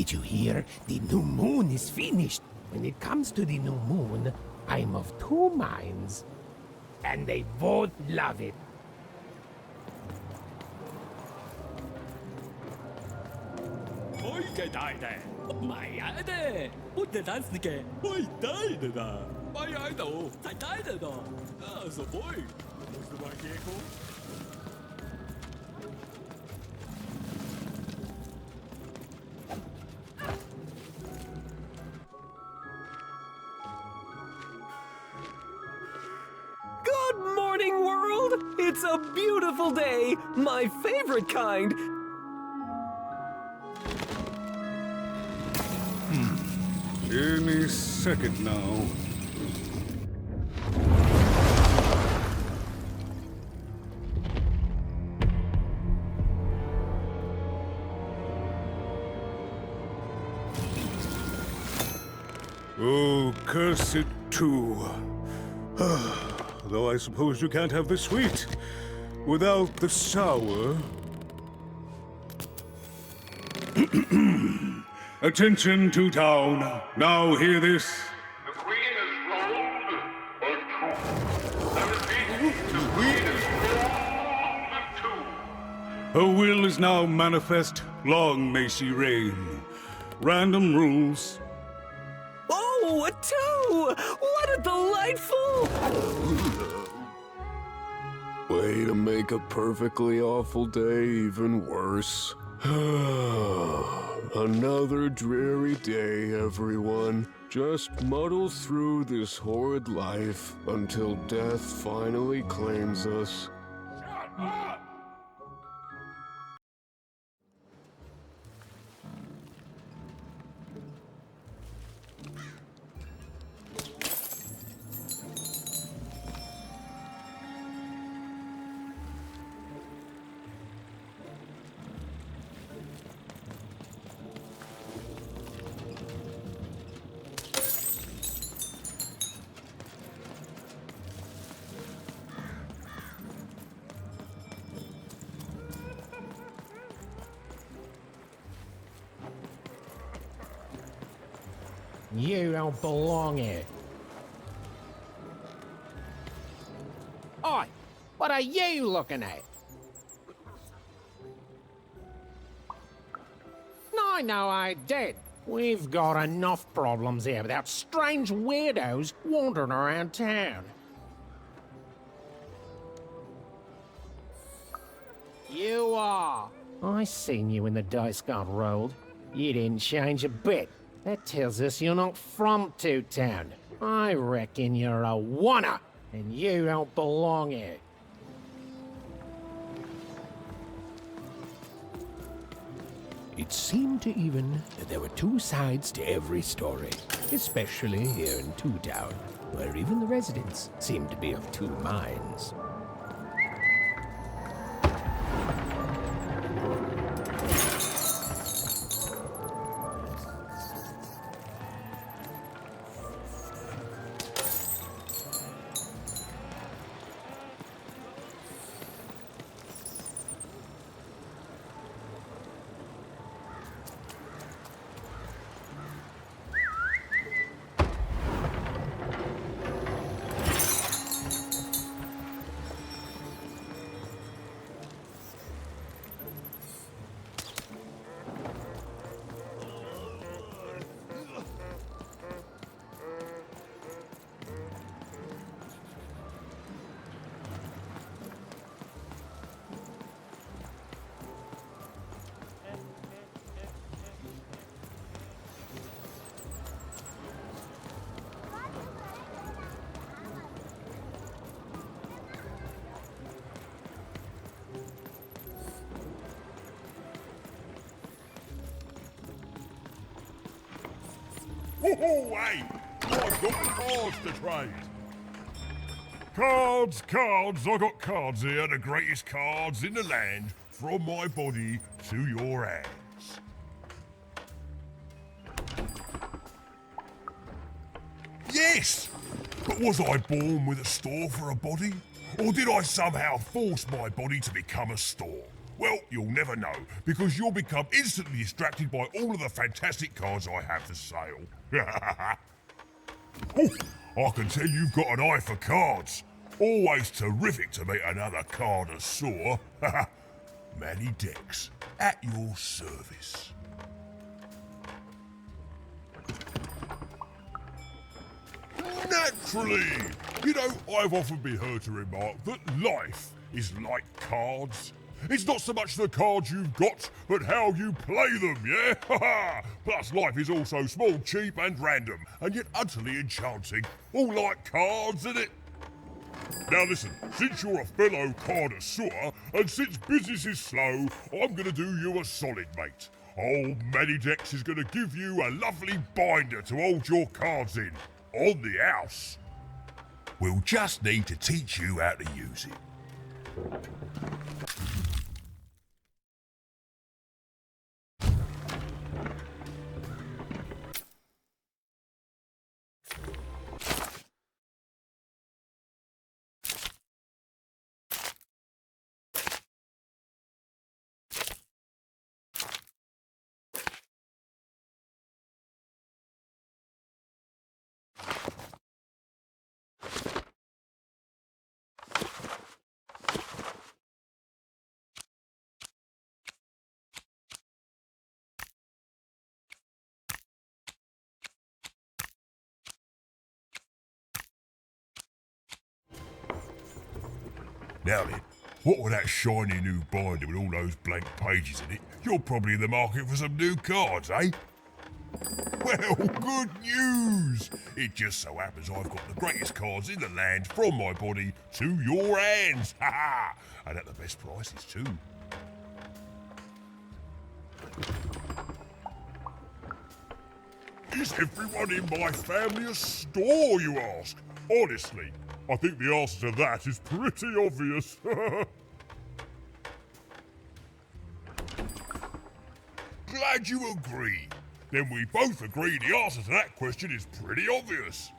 Did you hear? The new moon is finished. When it comes to the new moon, I'm of two minds. And they both love it. Oj, dajde! Majajde! Budne dansnike! Oj, dajde da! Majajde! Dajde da! So boj! Možda majkeko? Good morning, world! It's a beautiful day, my favorite kind. Any second now. Oh, curse it too. Though I suppose you can't have the sweet without the sour. Attention to town. Now hear this. The Queen is rolled or two. I repeat, the Queen is rolled or two. Her will is now manifest. Long may she reign. Random rules. Oh, a two! What a delightful... Way to make a perfectly awful day even worse. Another dreary day, everyone. Just muddle through this horrid life until death finally claims us. You don't belong here. Oi! What are you looking at? No, I did. We've got enough problems here without strange weirdos wandering around town. You are. I seen you when the dice got rolled. You didn't change a bit. That tells us you're not from Two Town. I reckon you're a wanna, and you don't belong here. It seemed to even that there were two sides to every story, especially here in Two Town, where even the residents seem to be of two minds. Oh, wait! I've got cards to trade. Cards, cards, I got cards here, the greatest cards in the land, from my body to your hands. Yes! But was I born with a store for a body? Or did I somehow force my body to become a store? Well, you'll never know, because you'll become instantly distracted by all of the fantastic cards I have for sale. Oh, I can tell you've got an eye for cards. Always terrific to meet another connoisseur. Manny Dex, at your service. Naturally! You know, I've often been heard to remark that life is like cards. It's not so much the cards you've got, but how you play them, yeah? Plus, life is also small, cheap, and random, and yet utterly enchanting. All like cards, isn't it? Now listen, since you're a fellow connoisseur, and since business is slow, I'm gonna do you a solid, mate. Old Manny Dex is gonna give you a lovely binder to hold your cards in. On the house. We'll just need to teach you how to use it. Now then, what with that shiny new binder with all those blank pages in it, you're probably in the market for some new cards, eh? Well, good news! It just so happens I've got the greatest cards in the land from my body to your hands, ha! And at the best prices too. Is everyone in my family a store, you ask? Honestly, I think the answer to that is pretty obvious. Glad you agree. Then we both agree the answer to that question is pretty obvious.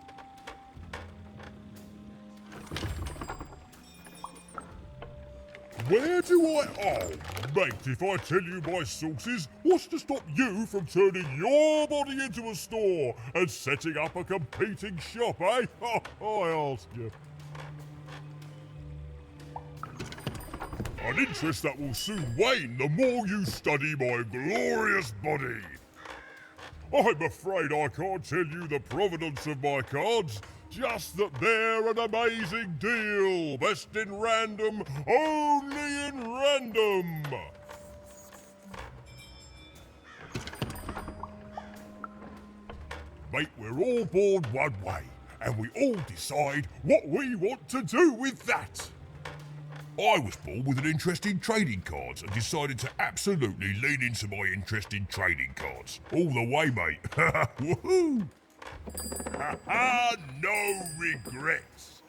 Where do I... Oh, mate, if I tell you my sources, what's to stop you from turning your body into a store and setting up a competing shop, eh? I ask you. An interest that will soon wane the more you study my glorious body. I'm afraid I can't tell you the provenance of my cards, just that they're an amazing deal. Best in random, only in random. Mate, we're all born one way, and we all decide what we want to do with that. I was born with an interest in trading cards and decided to absolutely lean into my interest in trading cards. All the way, mate. Woohoo! Ha-ha! No regrets.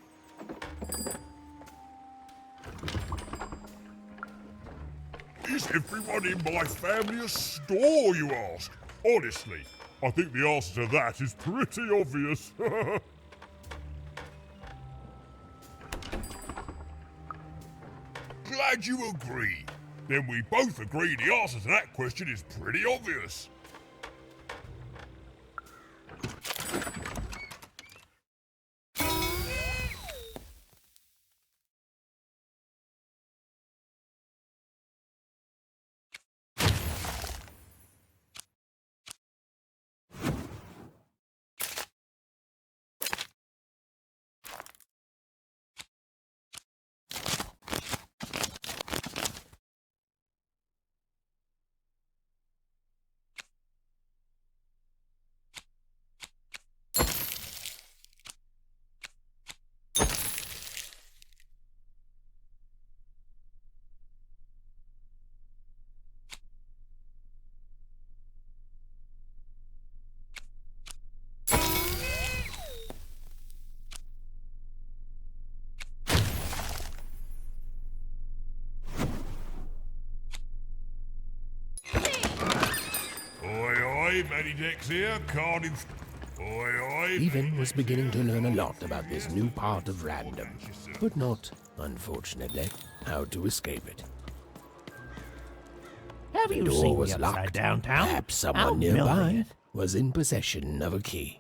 Is everyone in my family a store, you ask? Honestly, I think the answer to that is pretty obvious. Glad you agree. Then we both agree the answer to that question is pretty obvious. Manny Dex here, Cardiff. Even was beginning to learn a lot about this new part of random, but not, unfortunately, how to escape it. Have you seen the upside downtown? Perhaps someone I'll mail nearby it. was in possession of a key.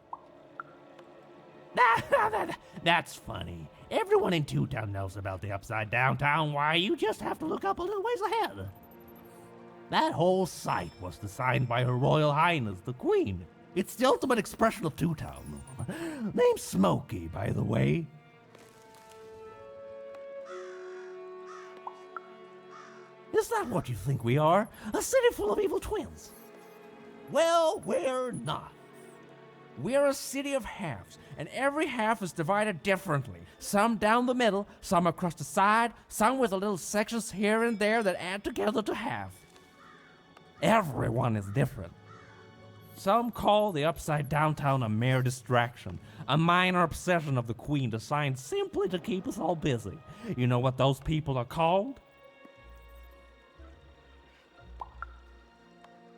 That's funny. Everyone in Two Town knows about the upside downtown. Why, you just have to look up a little ways ahead. That whole site was designed by Her Royal Highness, the Queen. It's the ultimate expression of Two Town. Name's Smokey, by the way. Is that what you think we are? A city full of evil twins? Well, we're not. We're a city of halves, and every half is divided differently. Some down the middle, some across the side, some with little sections here and there that add together to half. Everyone is different. Some call the upside downtown a mere distraction, a minor obsession of the Queen designed simply to keep us all busy. You know what those people are called?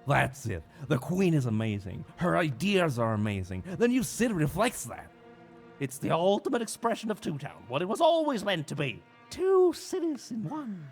That's it. The Queen is amazing. Her ideas are amazing. The new city reflects that. It's the ultimate expression of Two Town, what it was always meant to be. Two cities in one.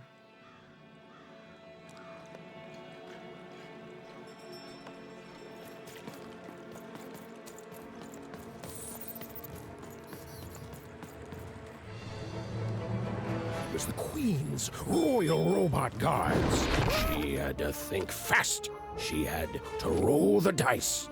It was the Queen's Royal Robot Guards. She had to think fast. She had to roll the dice.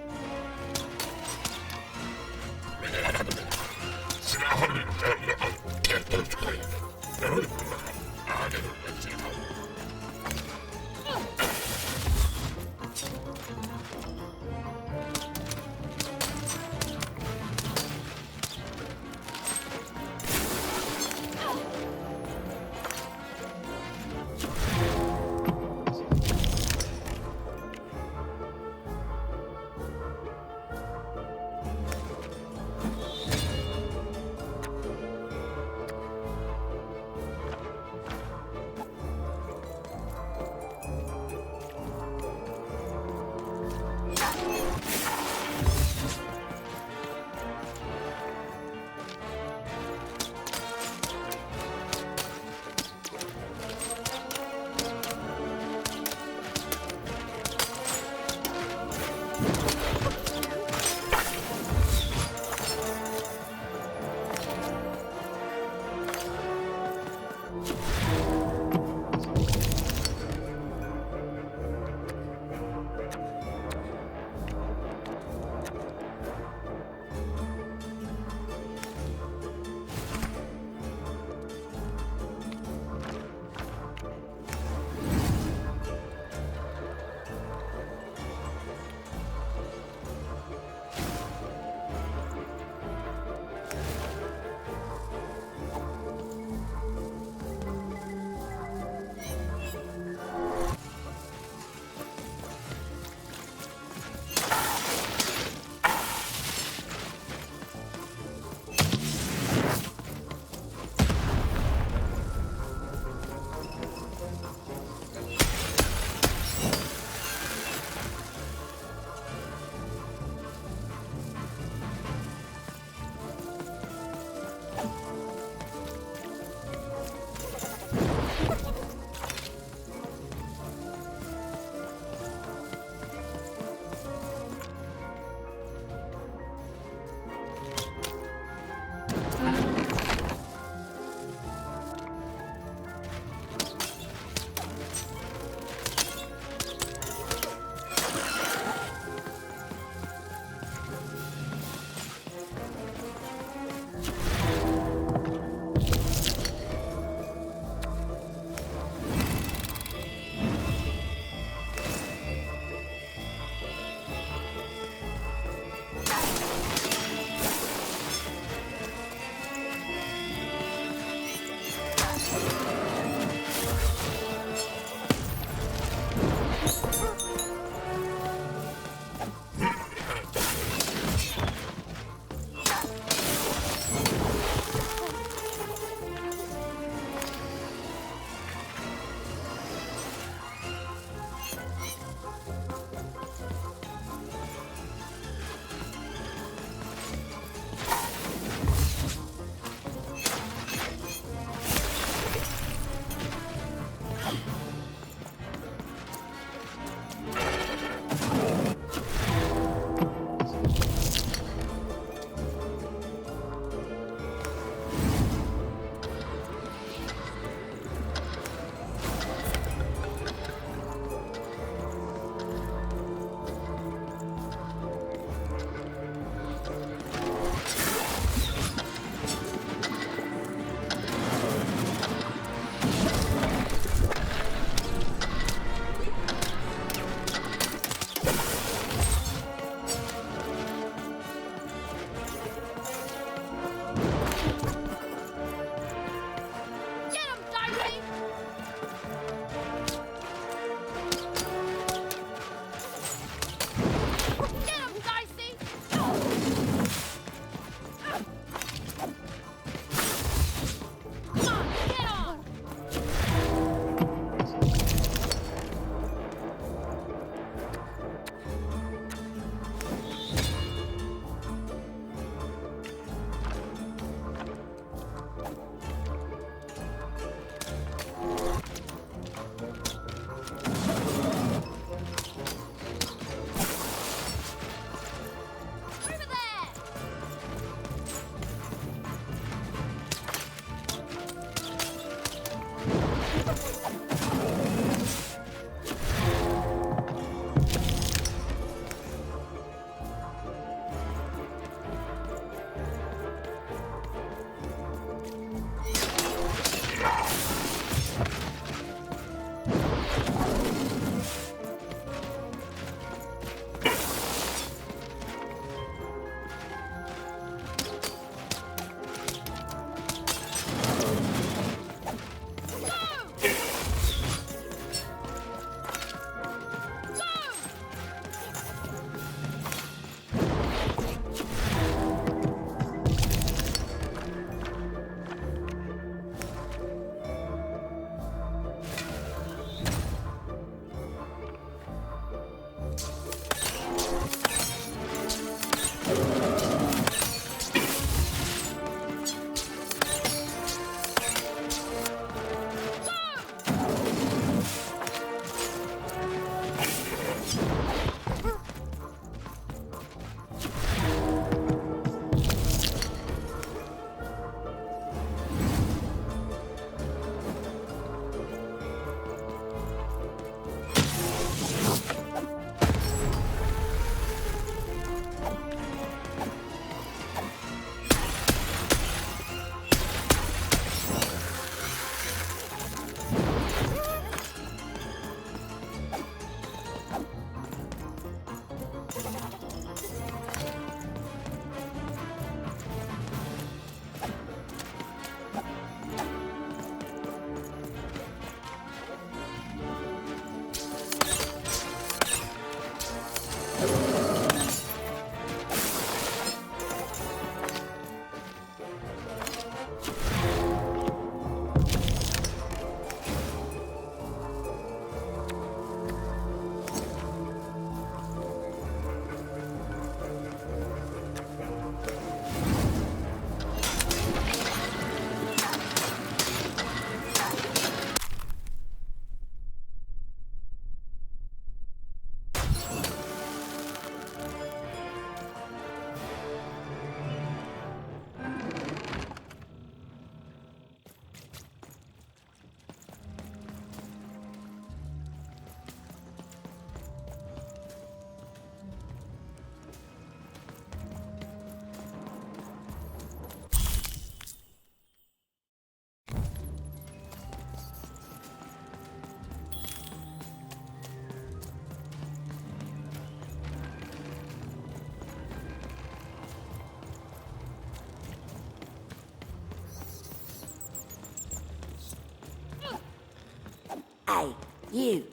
Hey, you,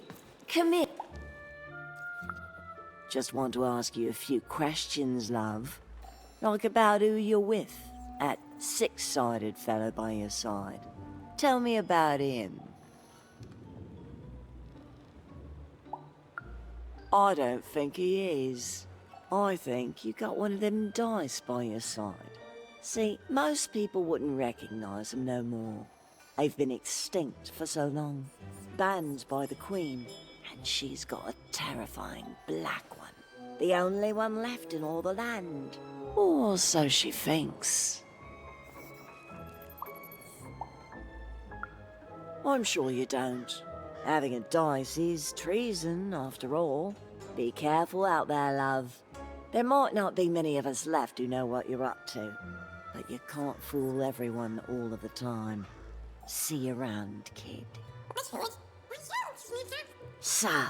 come here. Just want to ask you a few questions, love. Like about who you're with, that six-sided fellow by your side. Tell me about him. I don't think he is. I think you got one of them dice by your side. See, most people wouldn't recognize them no more. They've been extinct for so long, banned by the Queen, and she's got a terrifying black one. The only one left in all the land. Or so she thinks. I'm sure you don't. Having a dice is treason, after all. Be careful out there, love. There might not be many of us left who know what you're up to, but you can't fool everyone all of the time. See you around, kid. So,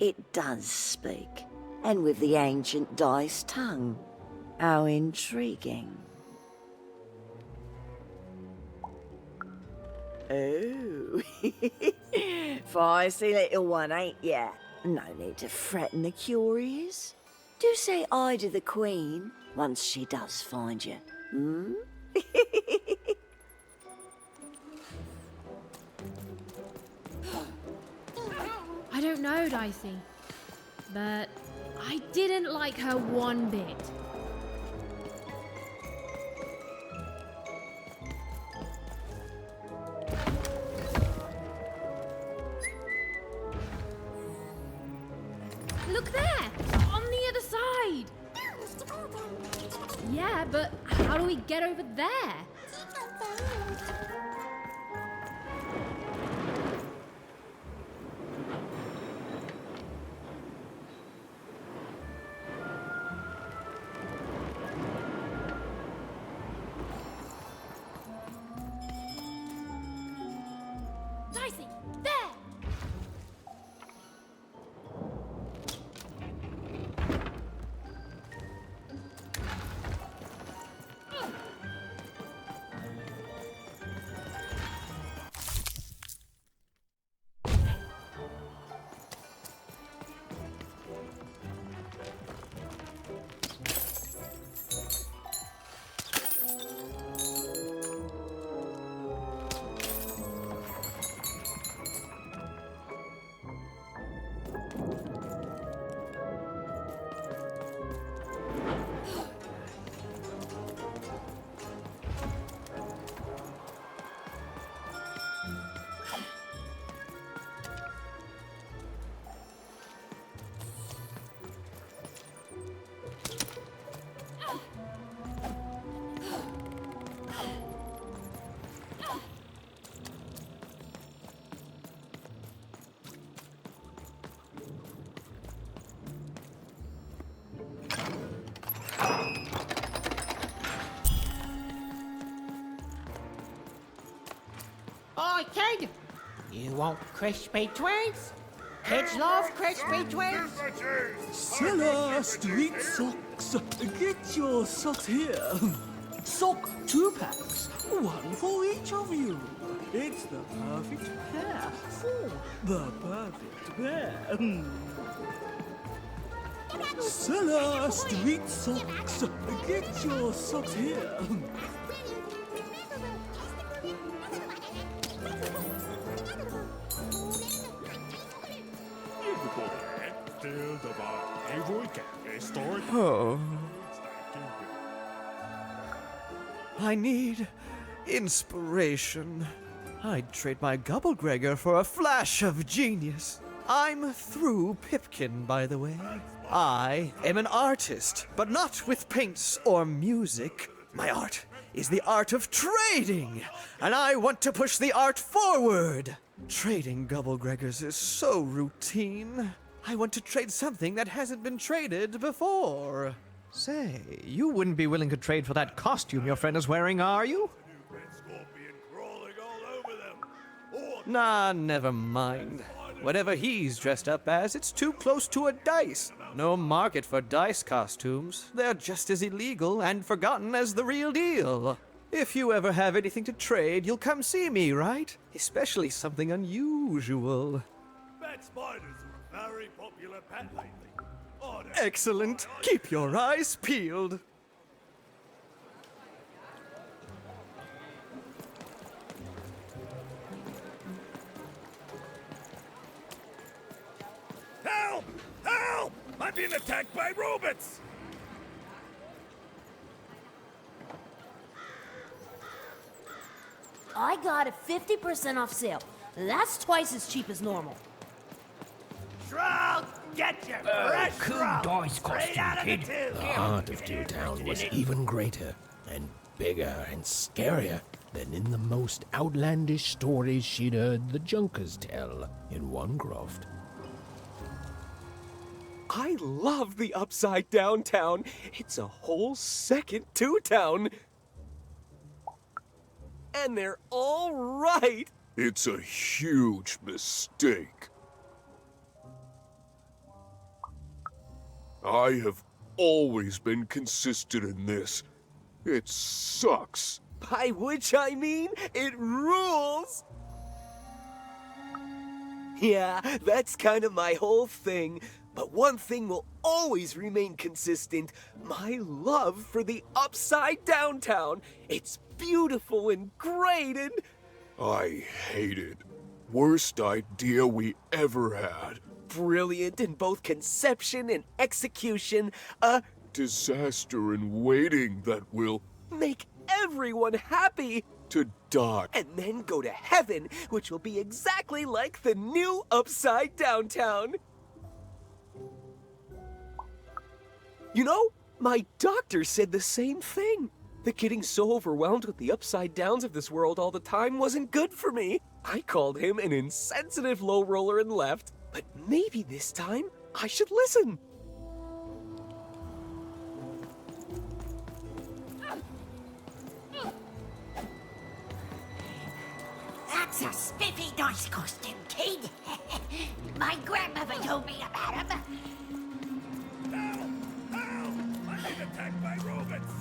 it does speak, and with the ancient dice tongue. How intriguing. Oh, feisty little one, ain't ya? No need to threaten the curious. Do say aye to the Queen once she does find you, hmm? I don't know, Dicey, but I didn't like her one bit. Look there! On the other side! Yeah, but how do we get over there? Dicey! There! Oi, kid! You want crispy twigs? Kids love crispy twigs. Seller Street Socks. Get your socks here. Sock 2-packs, one for each of you. It's the perfect pair for the perfect pair. Seller Street Socks. Get your socks here. Oh. I need inspiration. I'd trade my Gubblegregor for a flash of genius. I'm through Pipkin, by the way. I am an artist, but not with paints or music. My art is the art of trading, and I want to push the art forward. Trading Gubblegregors is so routine. I want to trade something that hasn't been traded before. Say, you wouldn't be willing to trade for that costume your friend is wearing, are you? Nah, never mind. Whatever he's dressed up as, it's too close to a dice. No market for dice costumes. They're just as illegal and forgotten as the real deal. If you ever have anything to trade, you'll come see me, right? Especially something unusual. Bat spiders are a very popular pet lately. Oh, Excellent. Keep your eyes peeled. Help! Help! I'm being attacked by robots! I got a 50% off sale. That's twice as cheap as normal. Shroud! Get your fresh Cool shroud! dice Straight costume, out of kid. the tube! The heart of Two Town was even greater and bigger and scarier than in the most outlandish stories she'd heard the Junkers tell in Onecroft. I love the Upside Down Town. It's a whole second Two Town. And they're all right. It's a huge mistake. I have always been consistent in this. It sucks. By which I mean, it rules. Yeah, that's kind of my whole thing. But one thing will always remain consistent. My love for the Upside Down Town. It's beautiful and great and... I hate it. Worst idea we ever had. brilliant in both conception and execution. A disaster in waiting that will make everyone happy. To die. And then go to heaven, which will be exactly like the new Upside Down Town. You know, my doctor said the same thing. That getting so overwhelmed with the upside downs of this world all the time wasn't good for me. I called him an insensitive low roller and left. But maybe this time, I should listen. That's a spiffy dice costume, kid. My grandmother told me about him. I'm being attacked by robots!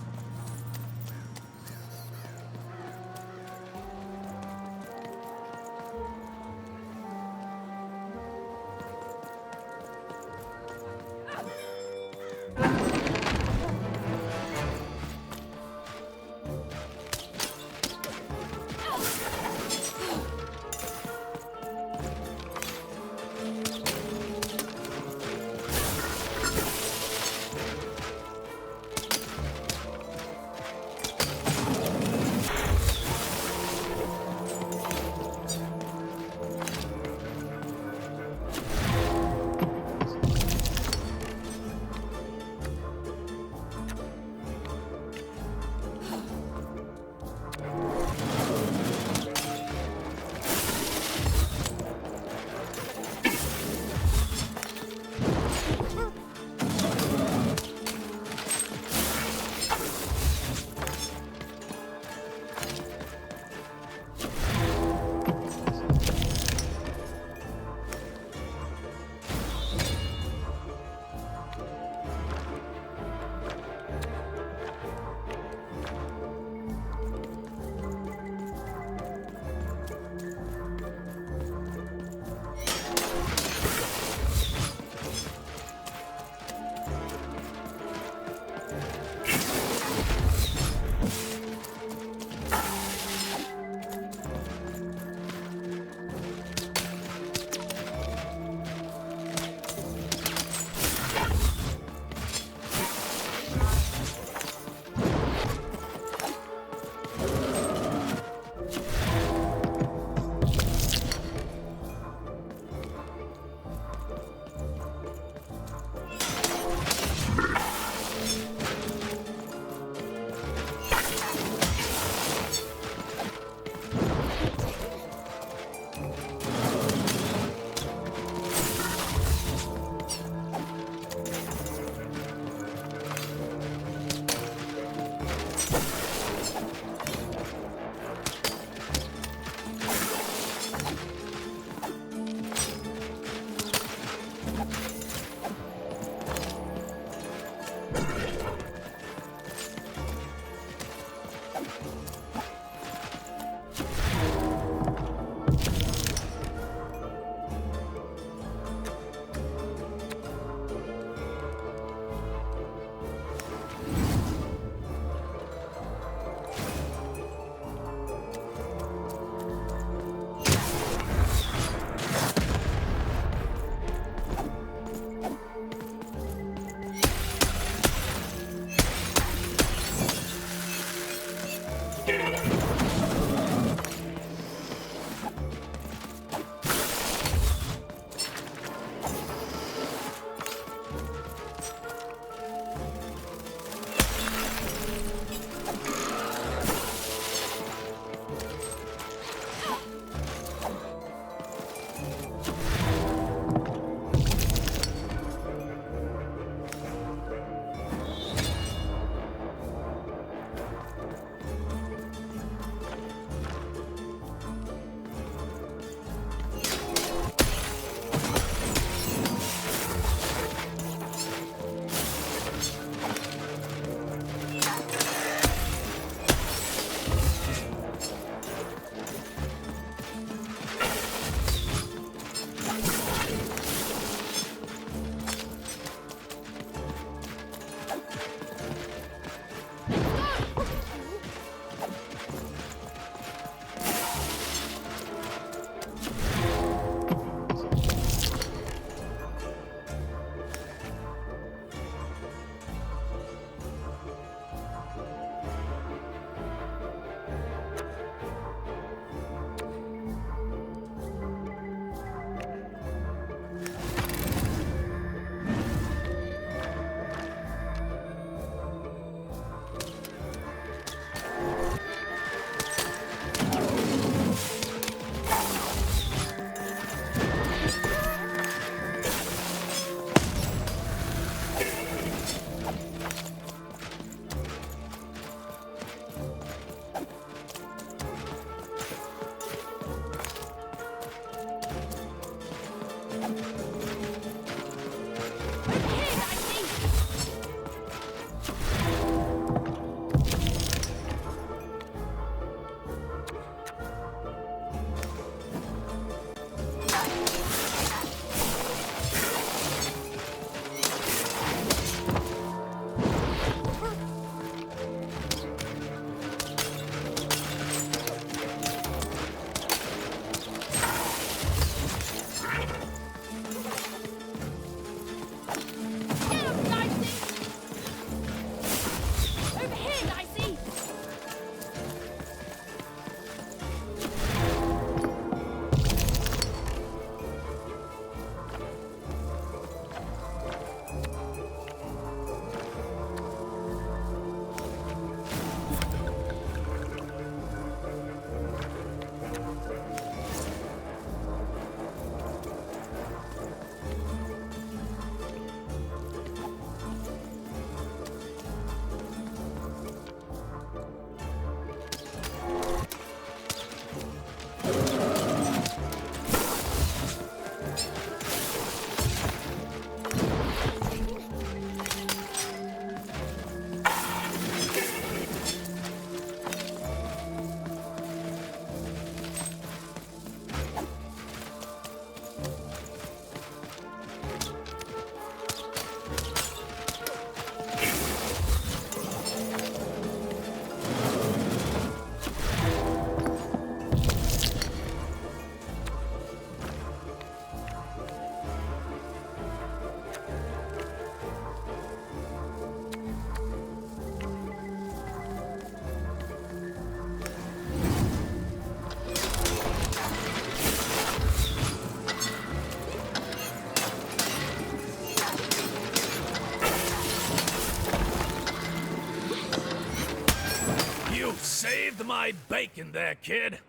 my bacon there, kid.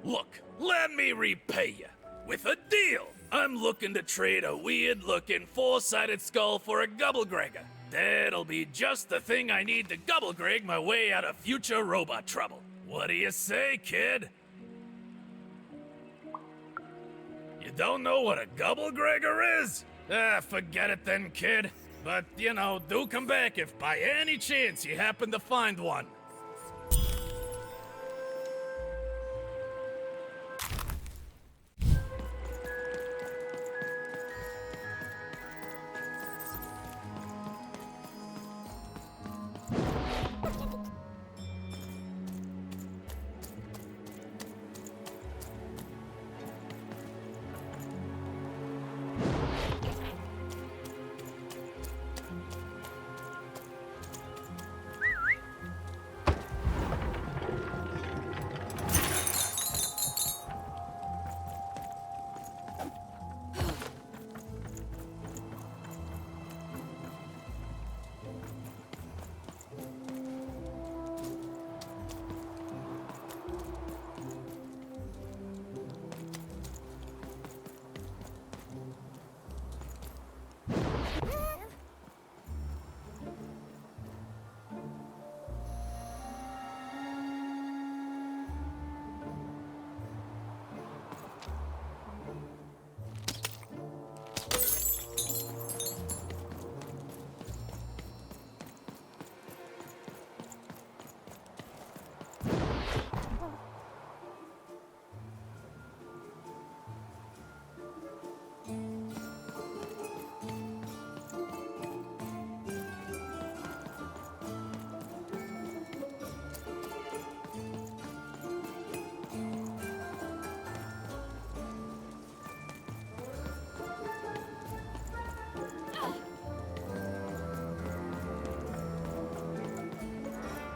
Look, let me repay you with a deal. I'm looking to trade a weird-looking four-sided skull for a Gubblegregger. That'll be just the thing I need to Gubblegreg my way out of future robot trouble. What do you say, kid? You don't know what a Gubblegregger is? Forget it then, kid. But, you know, do come back if by any chance you happen to find one.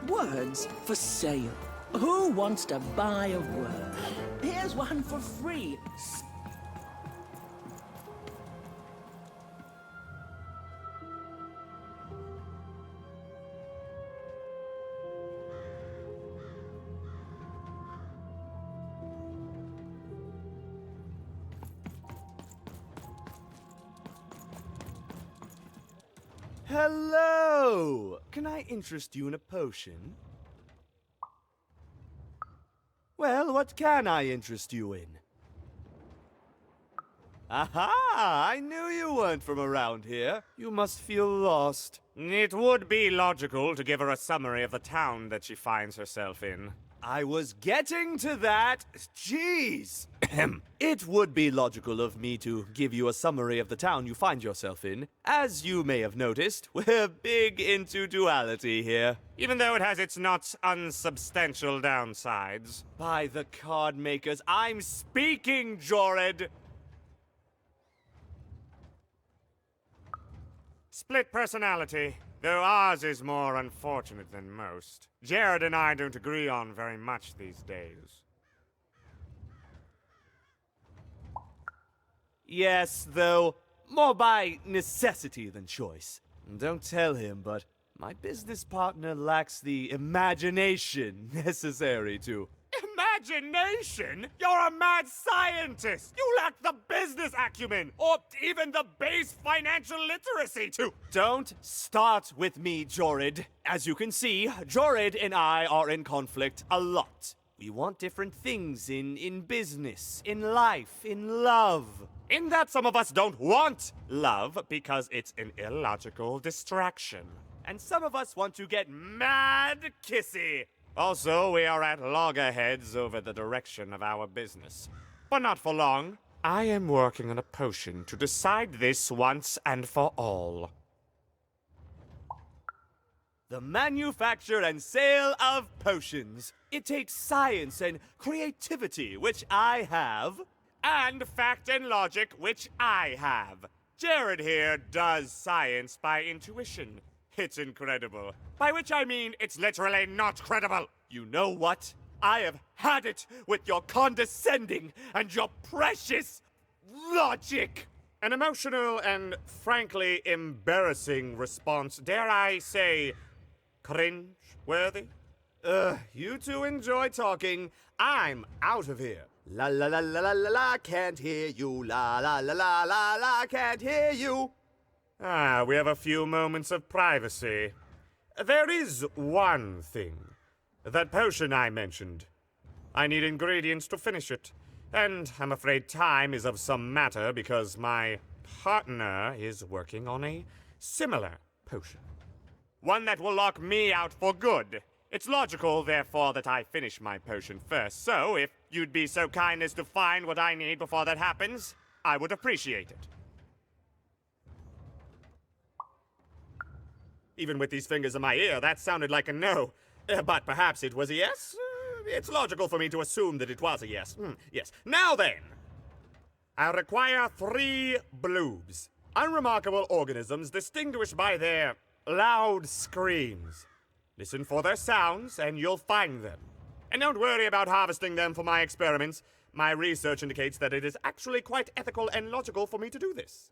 Words for sale. Who wants to buy a word? Here's one for free. Hello! Can I interest you in a potion? Well, what can I interest you in? Aha! I knew you weren't from around here. You must feel lost. It would be logical to give her a summary of the town that she finds herself in. I was getting to that. Jeez! It would be logical of me to give you a summary of the town you find yourself in. As you may have noticed, we're big into duality here. Even though it has its not unsubstantial downsides. By the card makers, I'm speaking, Jorid! Split personality, though ours is more unfortunate than most. Jared and I don't agree on very much these days. Yes, though, more by necessity than choice. Don't tell him, but my business partner lacks the imagination necessary to... Imagination? You're a mad scientist! You lack the business acumen, or even the base financial literacy to... Don't start with me, Jorid. As you can see, Jorid and I are in conflict a lot. We want different things in business, in life, in love. In that some of us don't want love because it's an illogical distraction. And some of us want to get mad kissy. Also, we are at loggerheads over the direction of our business. But not for long. I am working on a potion to decide this once and for all. The manufacture and sale of potions. It takes science and creativity, which I have. And fact and logic, which I have. Jared here does science by intuition. It's incredible. By which I mean it's literally not credible. You know what? I have had it with your condescending and your precious logic. An emotional and frankly embarrassing response, dare I say, cringe-worthy? You two enjoy talking. I'm out of here. La la la la la la la, can't hear you. La la la la la la, can't hear you. Ah, we have a few moments of privacy. There is one thing. That potion I mentioned. I need ingredients to finish it. And I'm afraid time is of some matter because my partner is working on a similar potion. One that will lock me out for good. It's logical, therefore, that I finish my potion first. So, if you'd be so kind as to find what I need before that happens, I would appreciate it. Even with these fingers in my ear, that sounded like a no. But perhaps it was a yes? It's logical for me to assume that it was a yes. Yes. Now then, I require 3 bloobs. Unremarkable organisms distinguished by their loud screams. Listen for their sounds, and you'll find them. And don't worry about harvesting them for my experiments. My research indicates that it is actually quite ethical and logical for me to do this.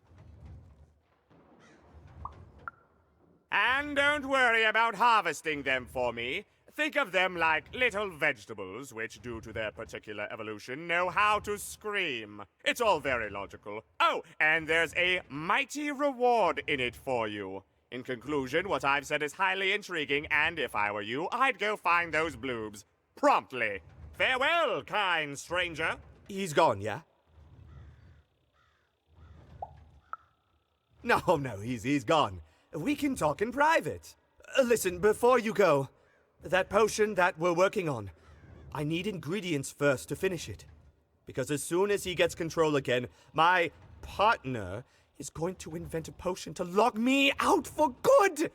And don't worry about harvesting them for me. Think of them like little vegetables, which, due to their particular evolution, know how to scream. It's all very logical. Oh, and there's a mighty reward in it for you. In conclusion, what I've said is highly intriguing, and if I were you, I'd go find those bloobs. Promptly. Farewell, kind stranger. He's gone, yeah? No, he's gone. We can talk in private. Listen, before you go, that potion that we're working on, I need ingredients first to finish it. Because as soon as he gets control again, my partner is going to invent a potion to lock me out for good.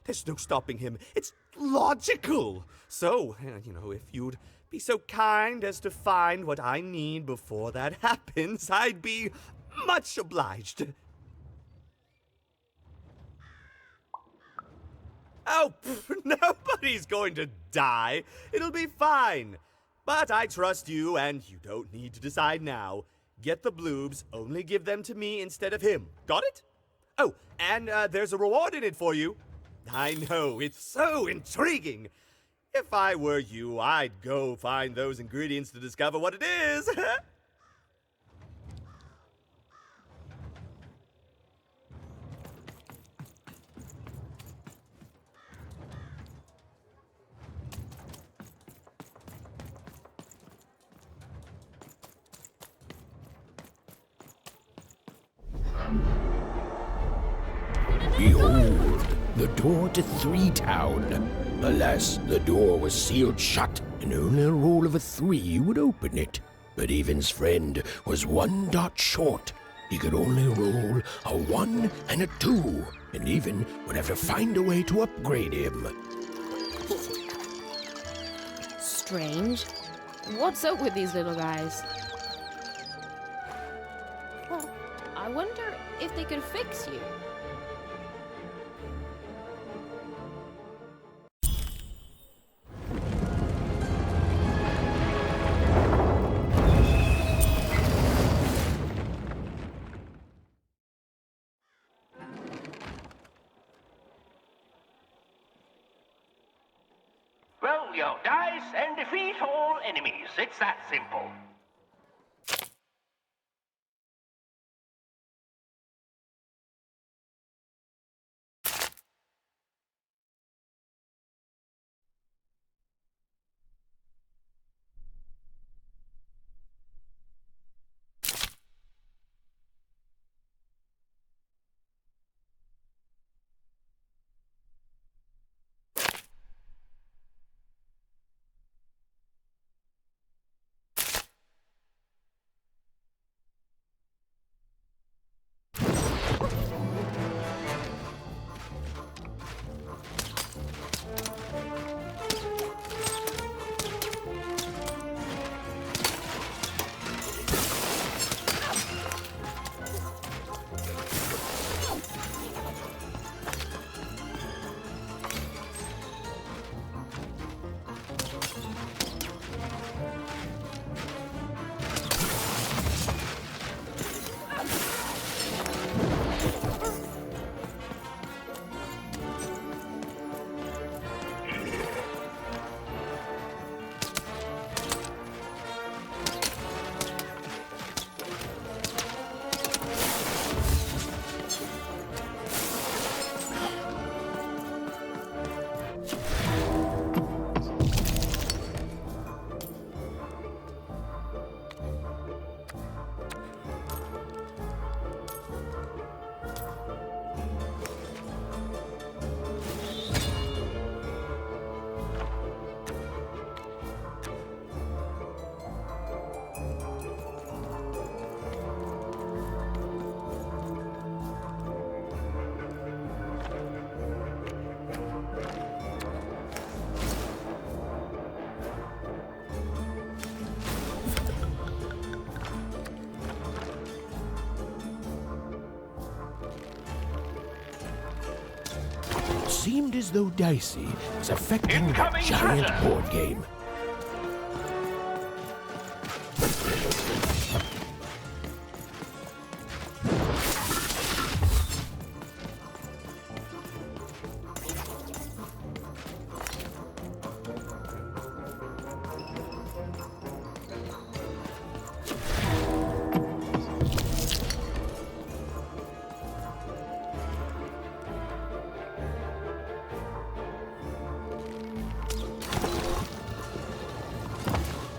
There's no stopping him. It's logical. So, if you'd be so kind as to find what I need before that happens, I'd be much obliged. Oh, nobody's going to die. It'll be fine. But I trust you, and you don't need to decide now. Get the bloobs, only give them to me instead of him. Got it? Oh, and there's a reward in it for you. I know, it's so intriguing. If I were you, I'd go find those ingredients to discover what it is. Behold, the door to Three Town. Alas, the door was sealed shut, and only a roll of a 3 would open it. But Evan's friend was 1 dot short. He could only roll a 1 and a 2, and Evan would have to find a way to upgrade him. Strange. What's up with these little guys? Well, I wonder if they could fix you. Roll your dice and defeat all enemies. It's that simple. seemed as though Dicey was affecting the Incoming giant treasure. board game.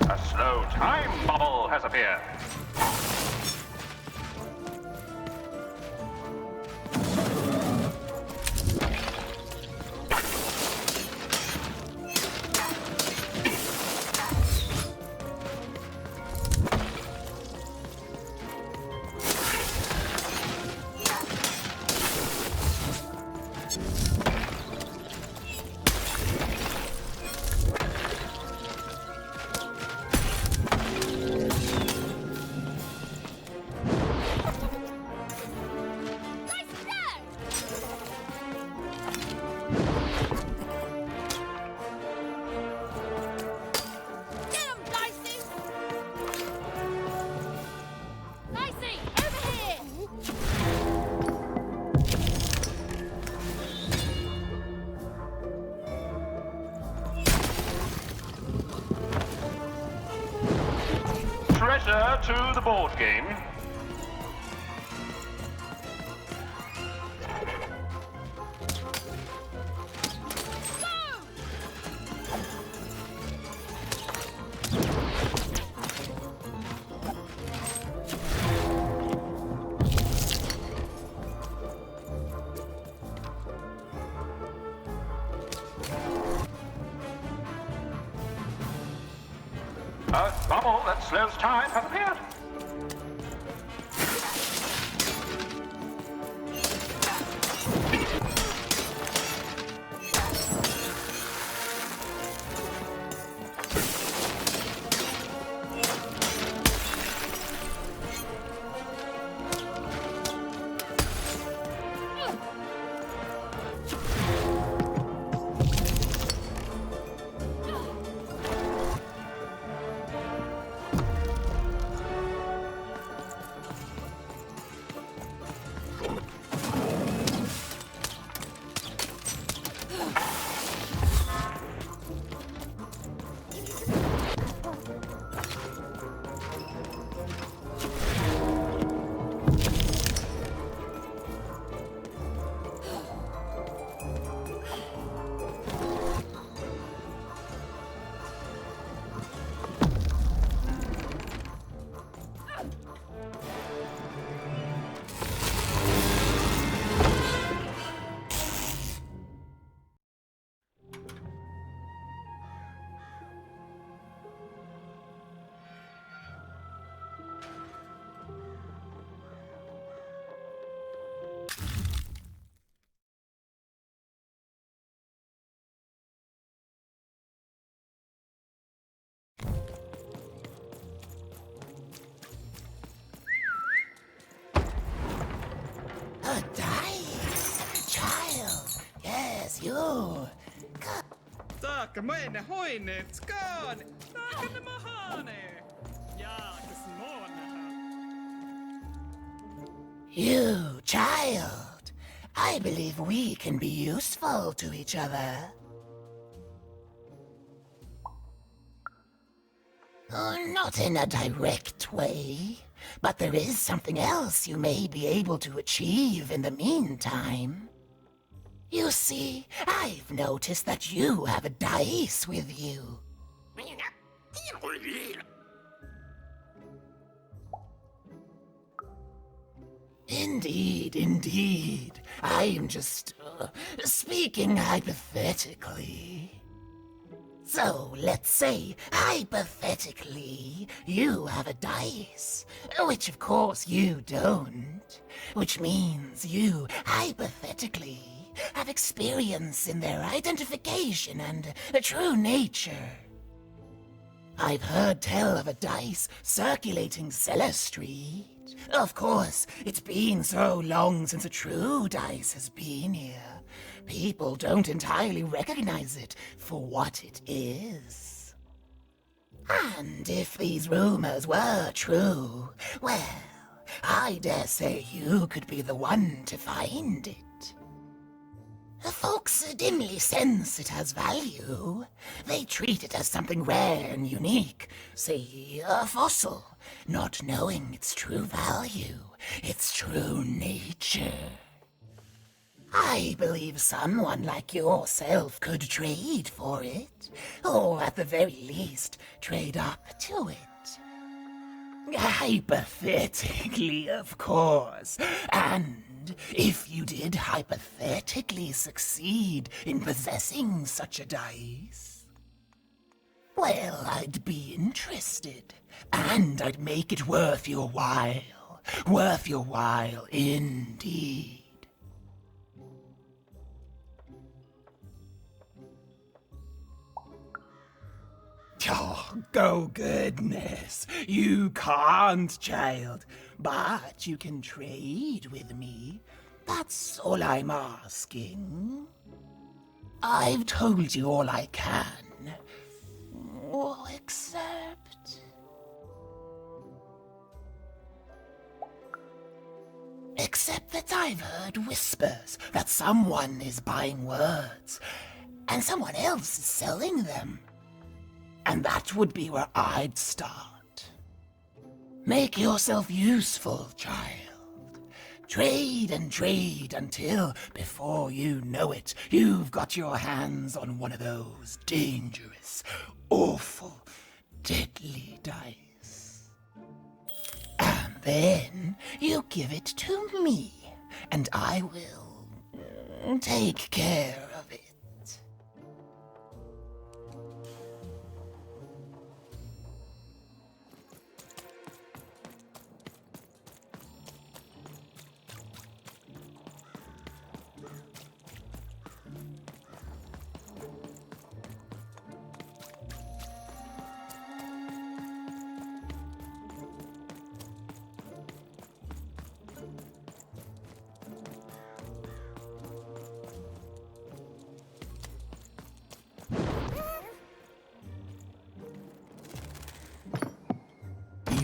A slow time bubble has appeared. Treasure to the board game. A bubble that slows time has appeared. A dice! Child! Yes, you! Tack meine Hoine, skål! Tack de mahane! Ja, You, child! I believe we can be useful to each other. Not in a direct way, but there is something else you may be able to achieve in the meantime. You see, I've noticed that you have a dice with you. Indeed, indeed. I'm just speaking hypothetically. So, let's say, hypothetically, you have a dice, which of course you don't, which means you, hypothetically, have experience in their identification and true nature. I've heard tell of a dice circulating Cellar Street. Of course, it's been so long since a true dice has been here. people don't entirely recognize it for what it is. And if these rumors were true, well, I dare say you could be the one to find it. Folks dimly sense it has value. They treat it as something rare and unique, say a fossil, not knowing its true value, its true nature. I believe someone like yourself could trade for it, or at the very least, trade up to it. Hypothetically, of course. And if you did hypothetically succeed in possessing such a dice, well, I'd be interested. And I'd make it worth your while. Worth your while indeed. Oh, goodness. You can't, child. But you can trade with me. That's all I'm asking. I've told you all I can. Except... Except that I've heard whispers that someone is buying words, and someone else is selling them. And that would be where I'd start. Make yourself useful, child. Trade and trade until, before you know it, you've got your hands on one of those dangerous, awful, deadly dice. And then you give it to me, and I will take care of it.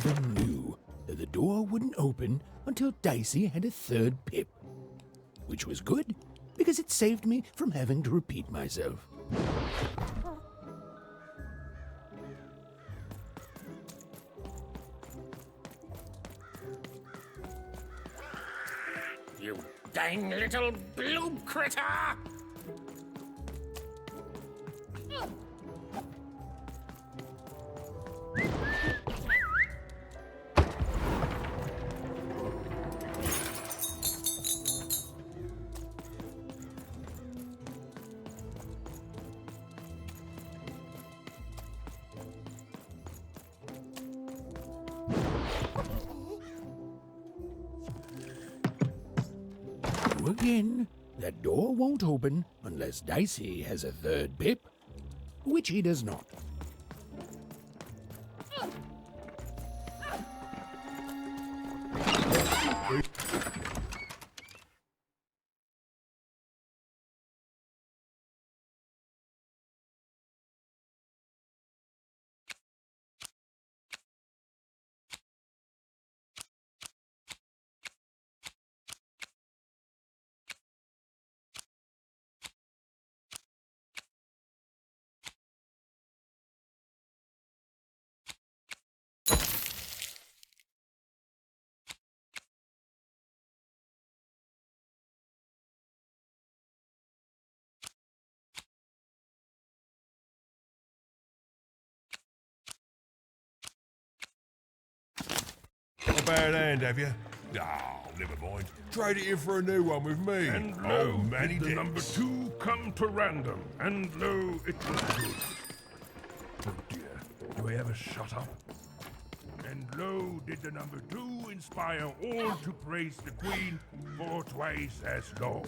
Even knew that the door wouldn't open until Dicey had a third pip. Which was good, because it saved me from having to repeat myself. You dang little blue critter! Again, that door won't open unless Dicey has a third pip, which he does not. A bad hand, have you? Oh, never mind. Trade it in for a new one with me. And oh, lo, many did the dicks. number 2 come to random, and lo, it was good. Oh dear, do I ever shut up? And lo, did the number 2 inspire all to praise the Queen for twice as long.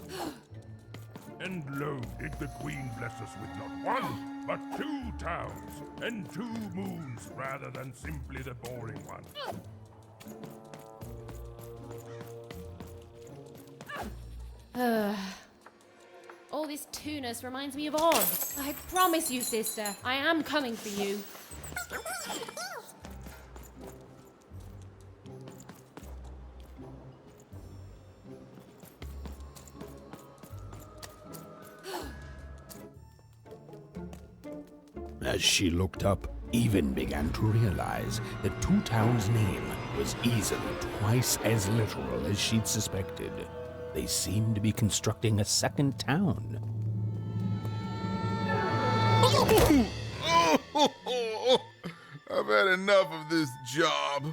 And lo, did the Queen bless us with not 1, but 2 towns, and 2 moons rather than simply the boring one. All this tunus reminds me of Odd. I promise you, sister, I am coming for you. As she looked up, Even began to realize that Two Town's name was easily twice as literal as she'd suspected. They seemed to be constructing a second town. I've had enough of this job.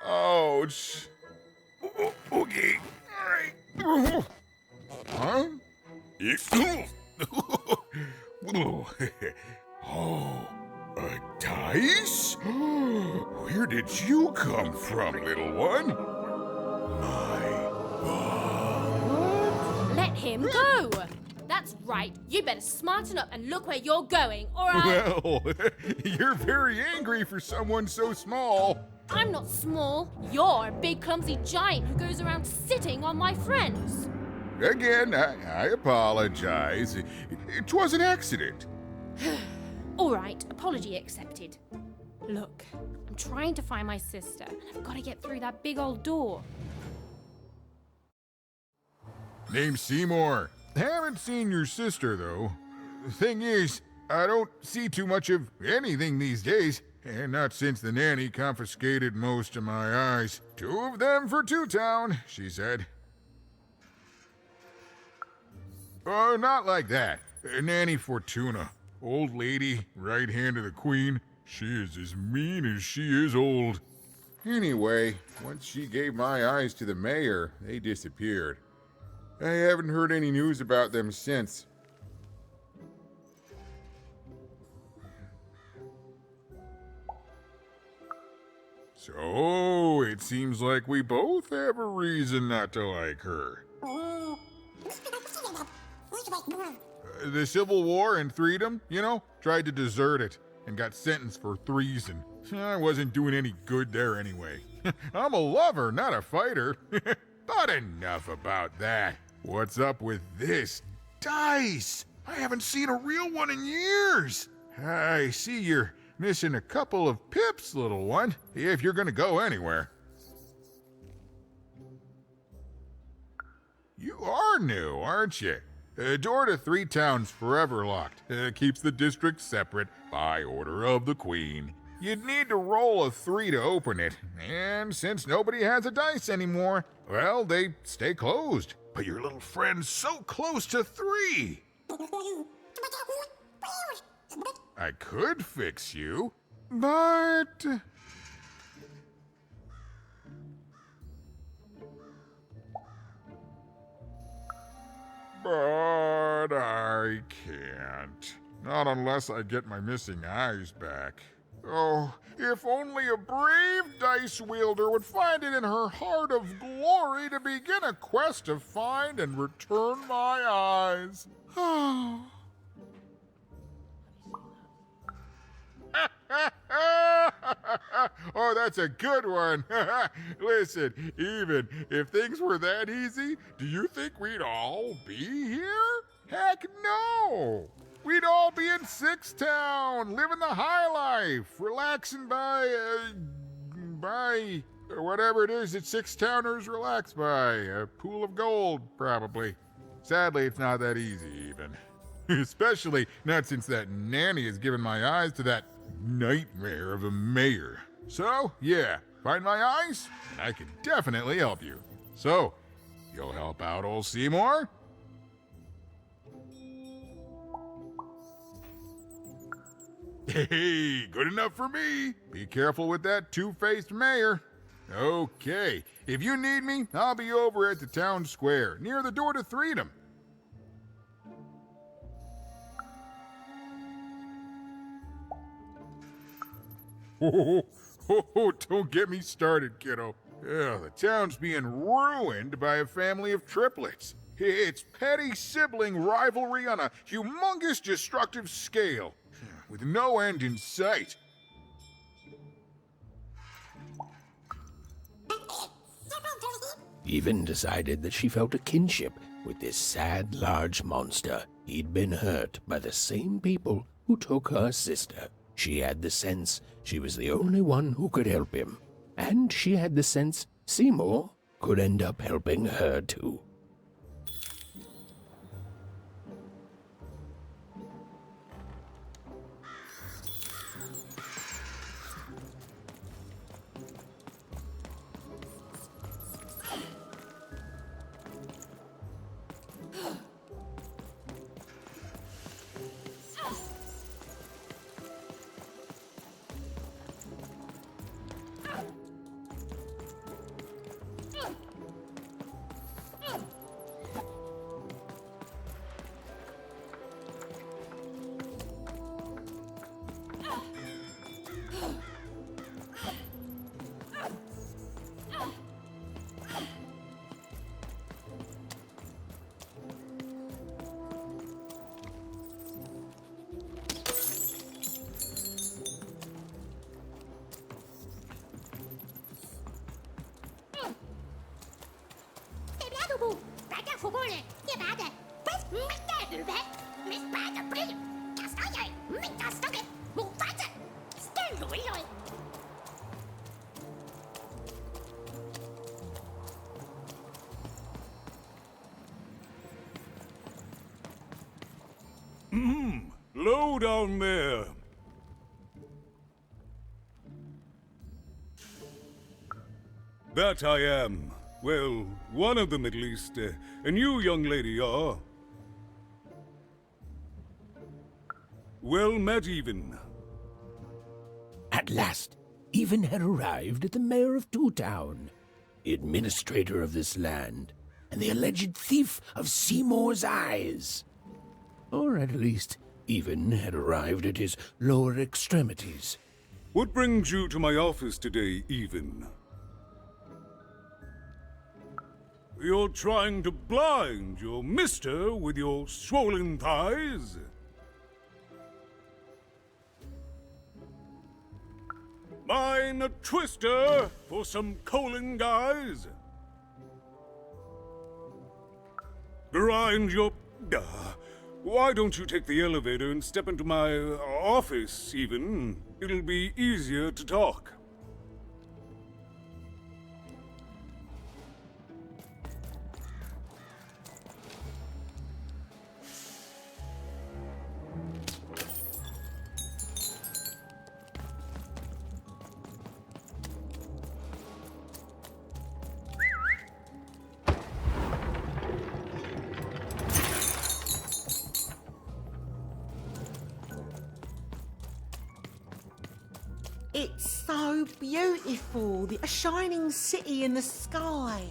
Ouch. Okay. All right. Huh? Oh, a dice? Where did you come from, little one? Let him go! That's right. You better smarten up and look where you're going, or I... Well, you're very angry for someone so small. I'm not small. You're a big, clumsy giant who goes around sitting on my friends. Again, I apologize. It was an accident. All right, apology accepted. Look, I'm trying to find my sister, and I've got to get through that big old door. Name's Seymour. Haven't seen your sister, though. Thing is, I don't see too much of anything these days, and not since the nanny confiscated most of my eyes. 2 of them for Two Town, she said. Oh, not like that. Nanny Fortuna. Old lady, right hand of the queen. She is as mean as she is old. Anyway, once she gave my eyes to the mayor, they disappeared. I haven't heard any news about them since. So, it seems like we both have a reason not to like her. The Civil War and Freedom, you know, tried to desert it and got sentenced for treason. I wasn't doing any good there anyway. I'm a lover, not a fighter. But enough about that. What's up with this dice? I haven't seen a real one in years. I see you're missing a couple of pips, little one, if you're gonna go anywhere. You are new, aren't you? Door to Three Town's forever locked. Keeps the district separate by order of the Queen. You'd need to roll a 3 to open it, and since nobody has a dice anymore, well, they stay closed. But your little friend's so close to 3! I could fix you, but... But I can't. Not unless I get my missing eyes back. Oh, if only a brave dice wielder would find it in her heart of glory to begin a quest to find and return my eyes. Oh, that's a good one. Listen, even if things were that easy, do you think we'd all be here? Heck no! We'd all be in Six Town, living the high life, relaxing by whatever it is that Six Towners relax by. A pool of gold, probably. Sadly, it's not that easy, even. Especially not since that nanny has given my eyes to that nightmare of a mayor. So, yeah, find my eyes, and I can definitely help you. So, you'll help out old Seymour? Hey, good enough for me. Be careful with that two-faced mayor. Okay, if you need me, I'll be over at the town square, near the door to Freedom. Oh, don't get me started, kiddo. The town's being ruined by a family of triplets. It's petty sibling rivalry on a humongous destructive scale, with no end in sight. Even decided that she felt a kinship with this sad large monster. He'd been hurt by the same people who took her sister. She had the sense she was the only one who could help him. And she had the sense Seymour could end up helping her too. Low down there. That I am. Well, one of them at least. And you, young lady, are... well met, Even. At last, Even had arrived at the mayor of Two Town, the administrator of this land, and the alleged thief of Seymour's eyes. Or at least, Even had arrived at his lower extremities. What brings you to my office today, Even? You're trying to blind your mister with your swollen thighs? Mine a twister for some colon guys? Grind your... why don't you take the elevator and step into my office, Even? It'll be easier to talk. It's so beautiful, a shining city in the sky.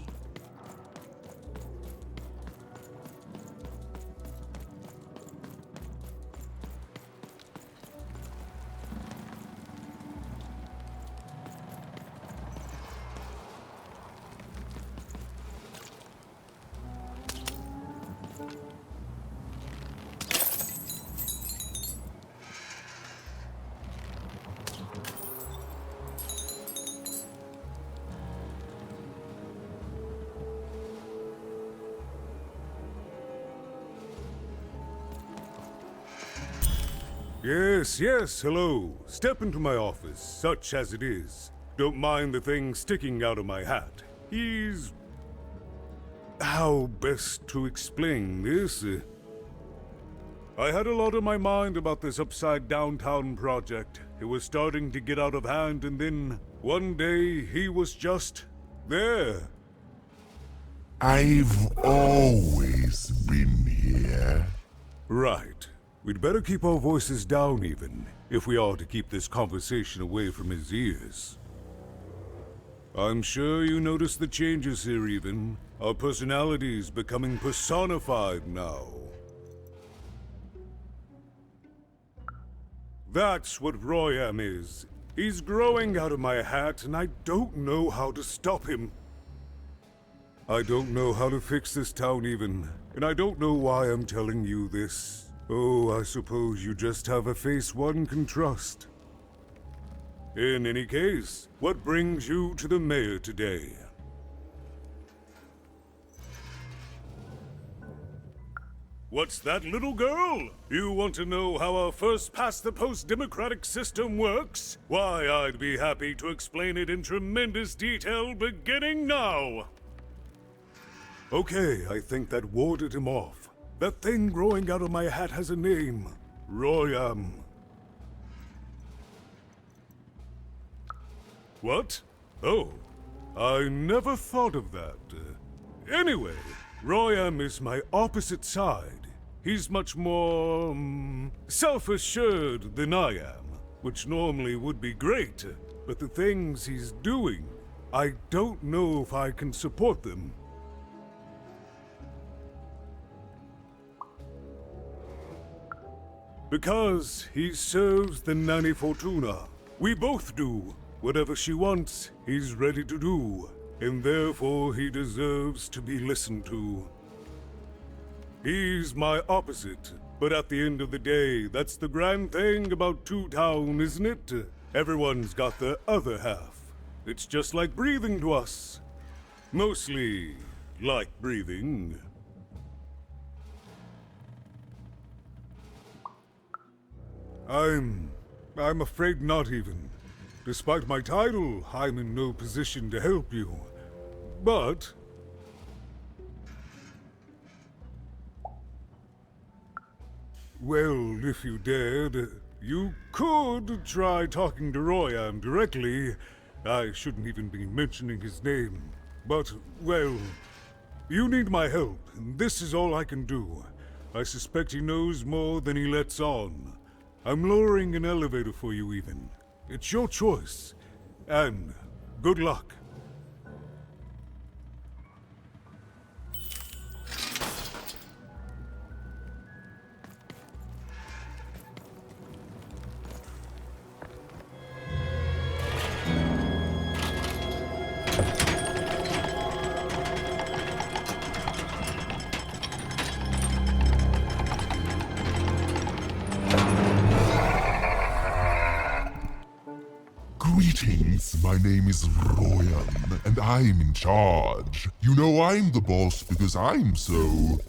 Yes, hello. Step into my office, such as it is. Don't mind the thing sticking out of my hat. He's... how best to explain this? I had a lot on my mind about this upside downtown project. It was starting to get out of hand, and then one day he was just there. I've always been here. Right. We'd better keep our voices down, Even, if we are to keep this conversation away from his ears. I'm sure you noticed the changes here, Even. Our personalities becoming personified now. That's what Royam is. He's growing out of my hat, and I don't know how to stop him. I don't know how to fix this town, Even, and I don't know why I'm telling you this. Oh, I suppose you just have a face one can trust. In any case, what brings you to the mayor today? What's that, little girl? You want to know how our first-past-the-post democratic system works? Why, I'd be happy to explain it in tremendous detail beginning now. Okay, I think that warded him off. That thing growing out of my hat has a name. Royam. What? Oh, I never thought of that. Anyway, Royam is my opposite side. He's much more, self-assured than I am, which normally would be great, but the things he's doing, I don't know if I can support them. Because he serves the Nanny Fortuna. We both do. Whatever she wants, he's ready to do, and therefore he deserves to be listened to. He's my opposite, but at the end of the day, that's the grand thing about Two Town, isn't it? Everyone's got their other half. It's just like breathing to us. Mostly like breathing. I'm afraid not even. Despite my title, I'm in no position to help you. But well, if you dared, you could try talking to Royam directly. I shouldn't even be mentioning his name. But, well, you need my help, and this is all I can do. I suspect he knows more than he lets on. I'm lowering an elevator for you even. It's your choice. And good luck. Greetings, my name is Royan, and I'm in charge. You know I'm the boss because I'm so...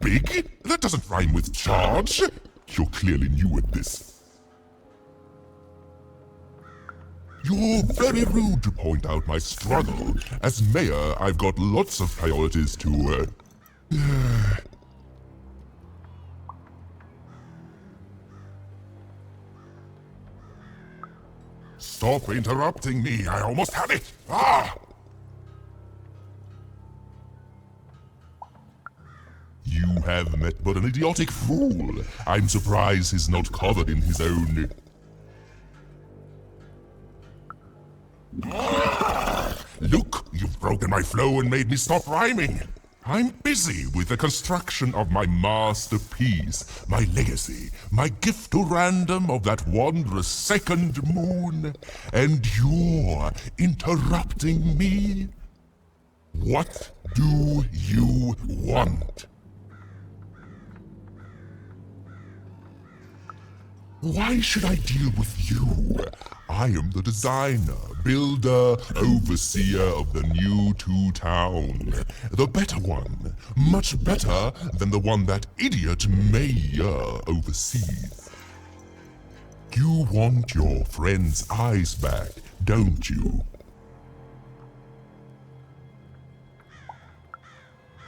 big? That doesn't rhyme with charge. You're clearly new at this. You're very rude to point out my struggle. As mayor, I've got lots of priorities to, Stop interrupting me, I almost had it! Ah! You have met but an idiotic fool. I'm surprised he's not covered in his own... Look, you've broken my flow and made me stop rhyming. I'm busy with the construction of my masterpiece, my legacy, my gift to random of that wondrous second moon, and you're interrupting me? What do you want? Why should I deal with you? I am the designer, builder, overseer of the new Two Town. The better one. Much better than the one that idiot mayor oversees. You want your friend's eyes back, don't you?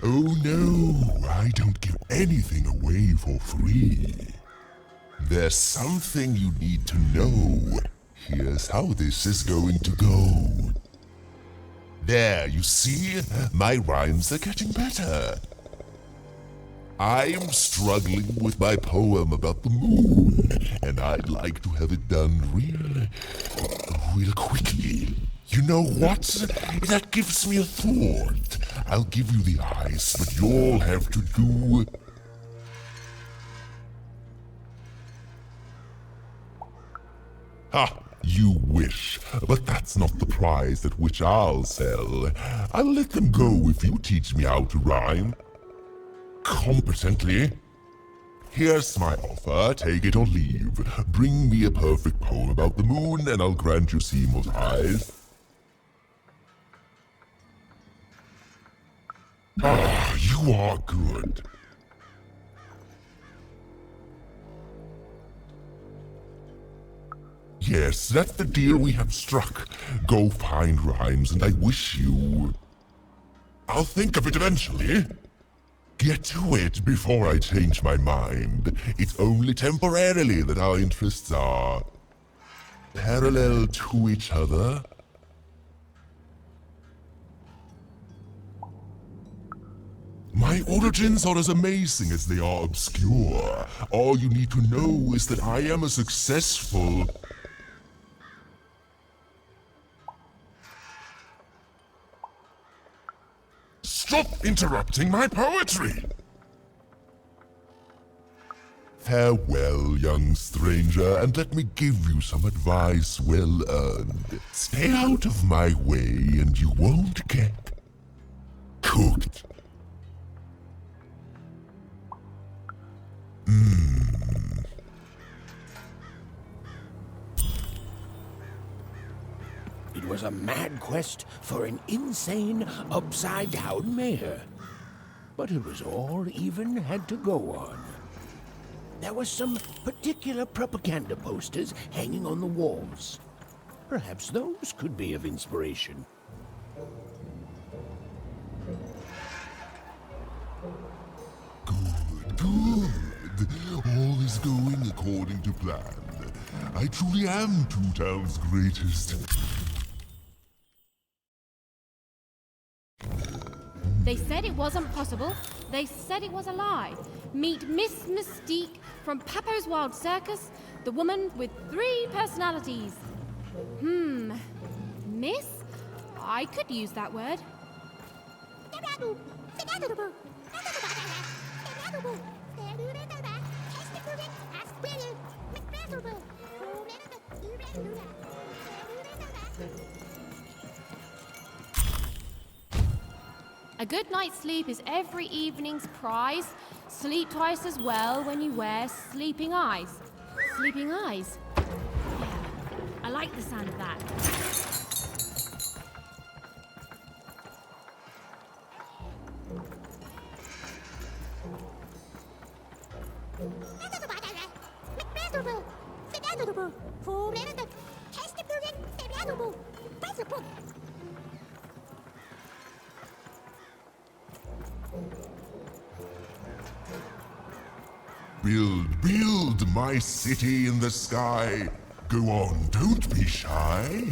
Oh no, I don't give anything away for free. There's something you need to know. Here's how this is going to go. There, you see? My rhymes are getting better. I'm struggling with my poem about the moon, and I'd like to have it done real quickly. You know what? That gives me a thought. I'll give you the ice, but you'll have to do... Ha! You wish, but that's not the prize at which I'll sell. I'll let them go if you teach me how to rhyme. Competently. Here's my offer, take it or leave. Bring me a perfect poem about the moon and I'll grant you seamless eyes. Ah, you are good. Yes, that's the deal we have struck. Go find rhymes, and I wish you... I'll think of it eventually. Get to it before I change my mind. It's only temporarily that our interests are... parallel to each other. My origins are as amazing as they are obscure. All you need to know is that I am a successful... Stop interrupting my poetry! Farewell, young stranger, and let me give you some advice well earned. Stay out of my way and you won't get... cooked. It was a mad quest for an insane, upside-down mayor. But it was all even had to go on. There were some particular propaganda posters hanging on the walls. Perhaps those could be of inspiration. Good. All is going according to plan. I truly am Two Town's greatest. They said it wasn't possible. They said it was a lie. Meet Miss Mystique from Papo's Wild Circus, the woman with 3 personalities. Miss? I could use that word. A good night's sleep is every evening's prize. Sleep twice as well when you wear sleeping eyes. Sleeping eyes? Yeah, I like the sound of that. Build my city in the sky. Go on, don't be shy.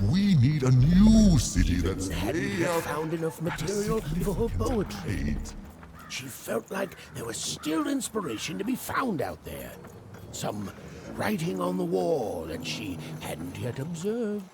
We need a new city that's Hadn't way up. found enough material for her poetry. She felt like there was still inspiration to be found out there. Some writing on the wall that she hadn't yet observed.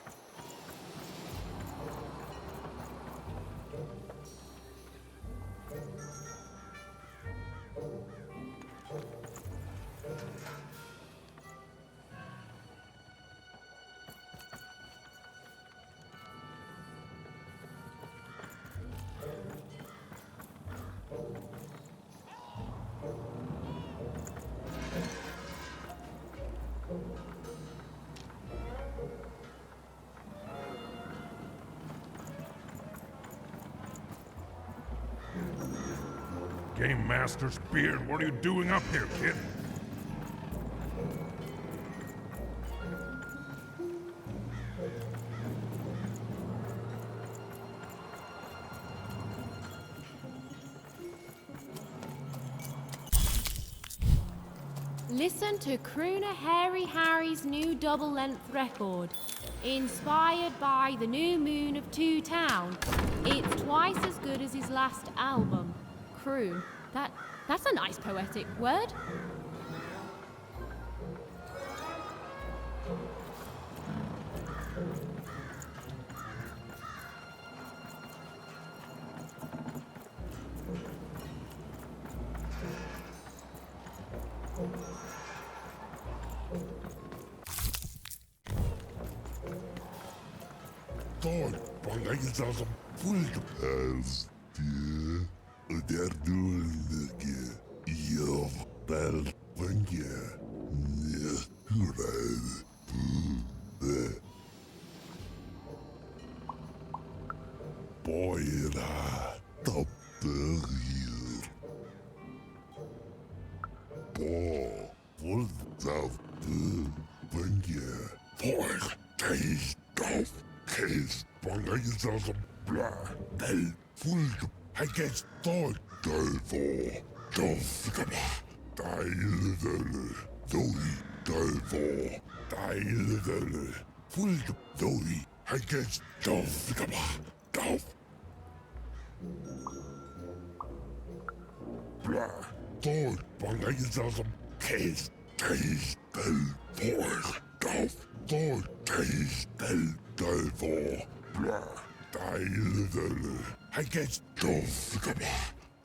Game Master's beard, what are you doing up here, kid? Listen to crooner Hairy Harry's new double-length record. Inspired by the new moon of Two Town. It's twice as good as his last album. Croon. That's a nice poetic word. Door van deze als een voelgehuis. Die derdoeldige je bel van je. Boyra tapte ball. Full of when you pour taste of case. Bangayız lazım bla. Del full herkes dog del for. Dof kaba. Daylı dölü. Doi del for. Daylı dölü. Full doi. Herkes dof kaba. Dof. Bla. Dog bangayız lazım case. Taste del for. Dof. Dog taste del for. Bla. Daylı dölü. Herkes dof kaba.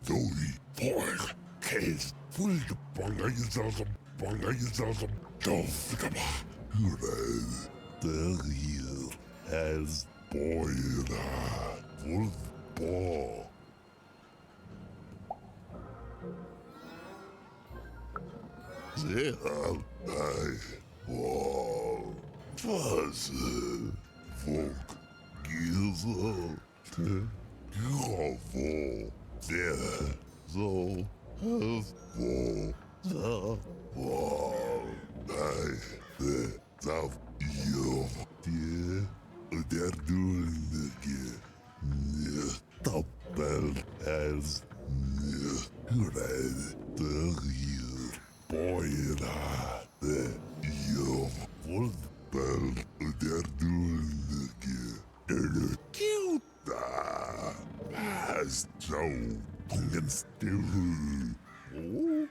Doi for. Case. Full bangayız lazım. Bangayız lazım. Dof kaba. Yüreği. Dağıyır. Has boyra. Full ball. Zehal ay wall fazı folk gizel te gravo der so has wall the wall ay the zav yo die der dulnige ne tappel as ne red der Boyra de yo volbel der dulnige der cute has so still. Oh.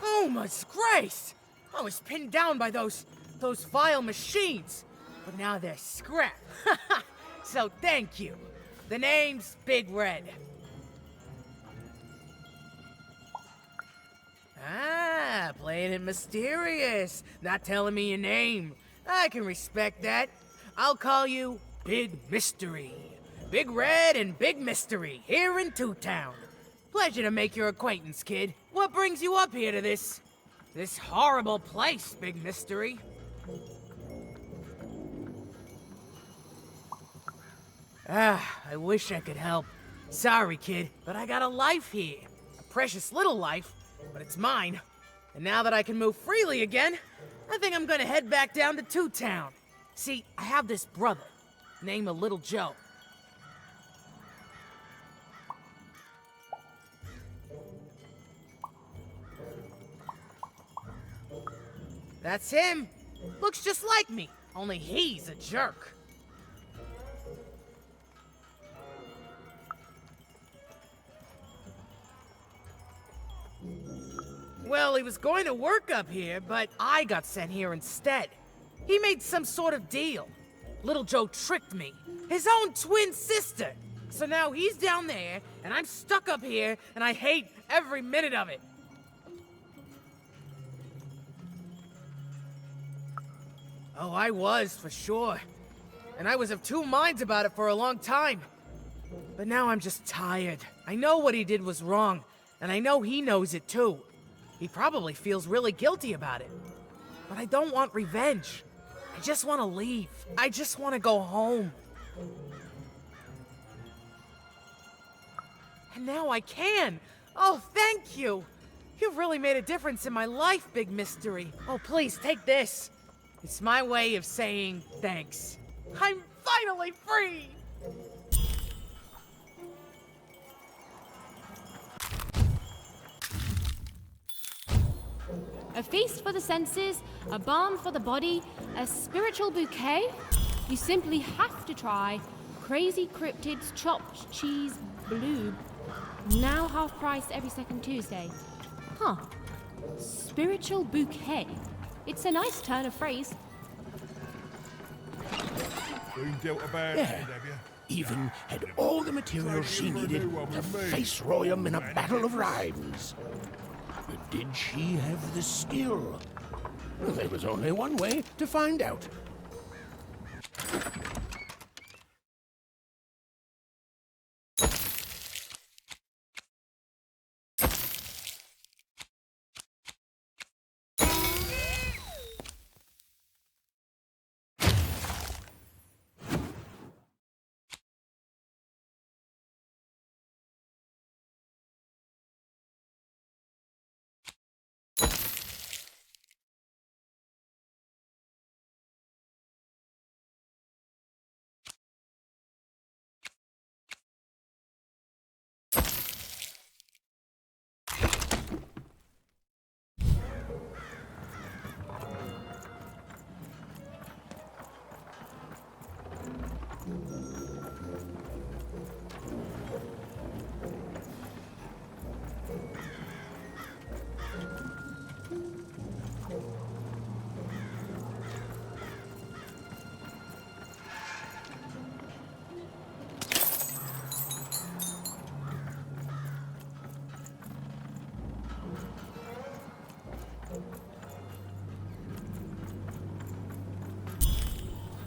Oh, my grace! I was pinned down by those vile machines, but now they're scrap. So thank you. The name's Big Red. Ah, playing it mysterious, not telling me your name. I can respect that. I'll call you Big Mystery. Big Red and Big Mystery, here in Two Town. Pleasure to make your acquaintance, kid. What brings you up here to this horrible place, Big Mystery? I wish I could help. Sorry, kid, but I got a life here. A precious little life, but it's mine. And now that I can move freely again, I think I'm gonna head back down to Two Town. See, I have this brother, named Little Joe. That's him. Looks just like me, only he's a jerk. Well, he was going to work up here, but I got sent here instead. He made some sort of deal. Little Joe tricked me. His own twin sister. So now he's down there, and I'm stuck up here, and I hate every minute of it. Oh, I was, for sure. And I was of two minds about it for a long time. But now I'm just tired. I know what he did was wrong, and I know he knows it too. He probably feels really guilty about it. But I don't want revenge. I just want to leave. I just want to go home. And now I can. Oh, thank you. You've really made a difference in my life, Big Mystery. Oh, please, take this. It's my way of saying thanks. I'm finally free! A feast for the senses, a balm for the body, a spiritual bouquet? You simply have to try Crazy Cryptid's Chopped Cheese Blue. Now half price every second Tuesday. Huh. Spiritual bouquet. It's a nice turn of phrase. Yeah. Even had all the material she needed to face Royam in a battle of rhymes. But did she have the skill? There was only one way to find out.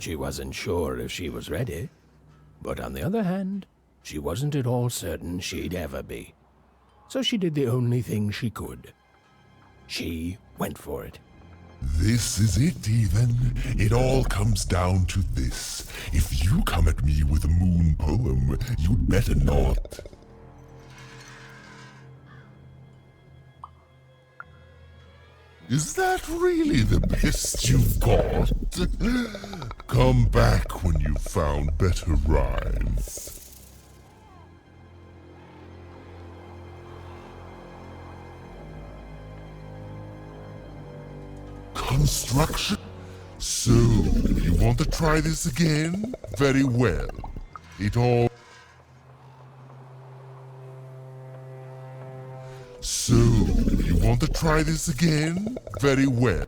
She wasn't sure if she was ready, but on the other hand, she wasn't at all certain she'd ever be. So she did the only thing she could. She went for it. This is it, Ethan. It all comes down to this. If you come at me with a moon poem, you'd better not. Is that really the best you've got? Come back when you've found better rhymes. Construction? So, you want to try this again? Very well. It all... So, you want to try this again? Very well.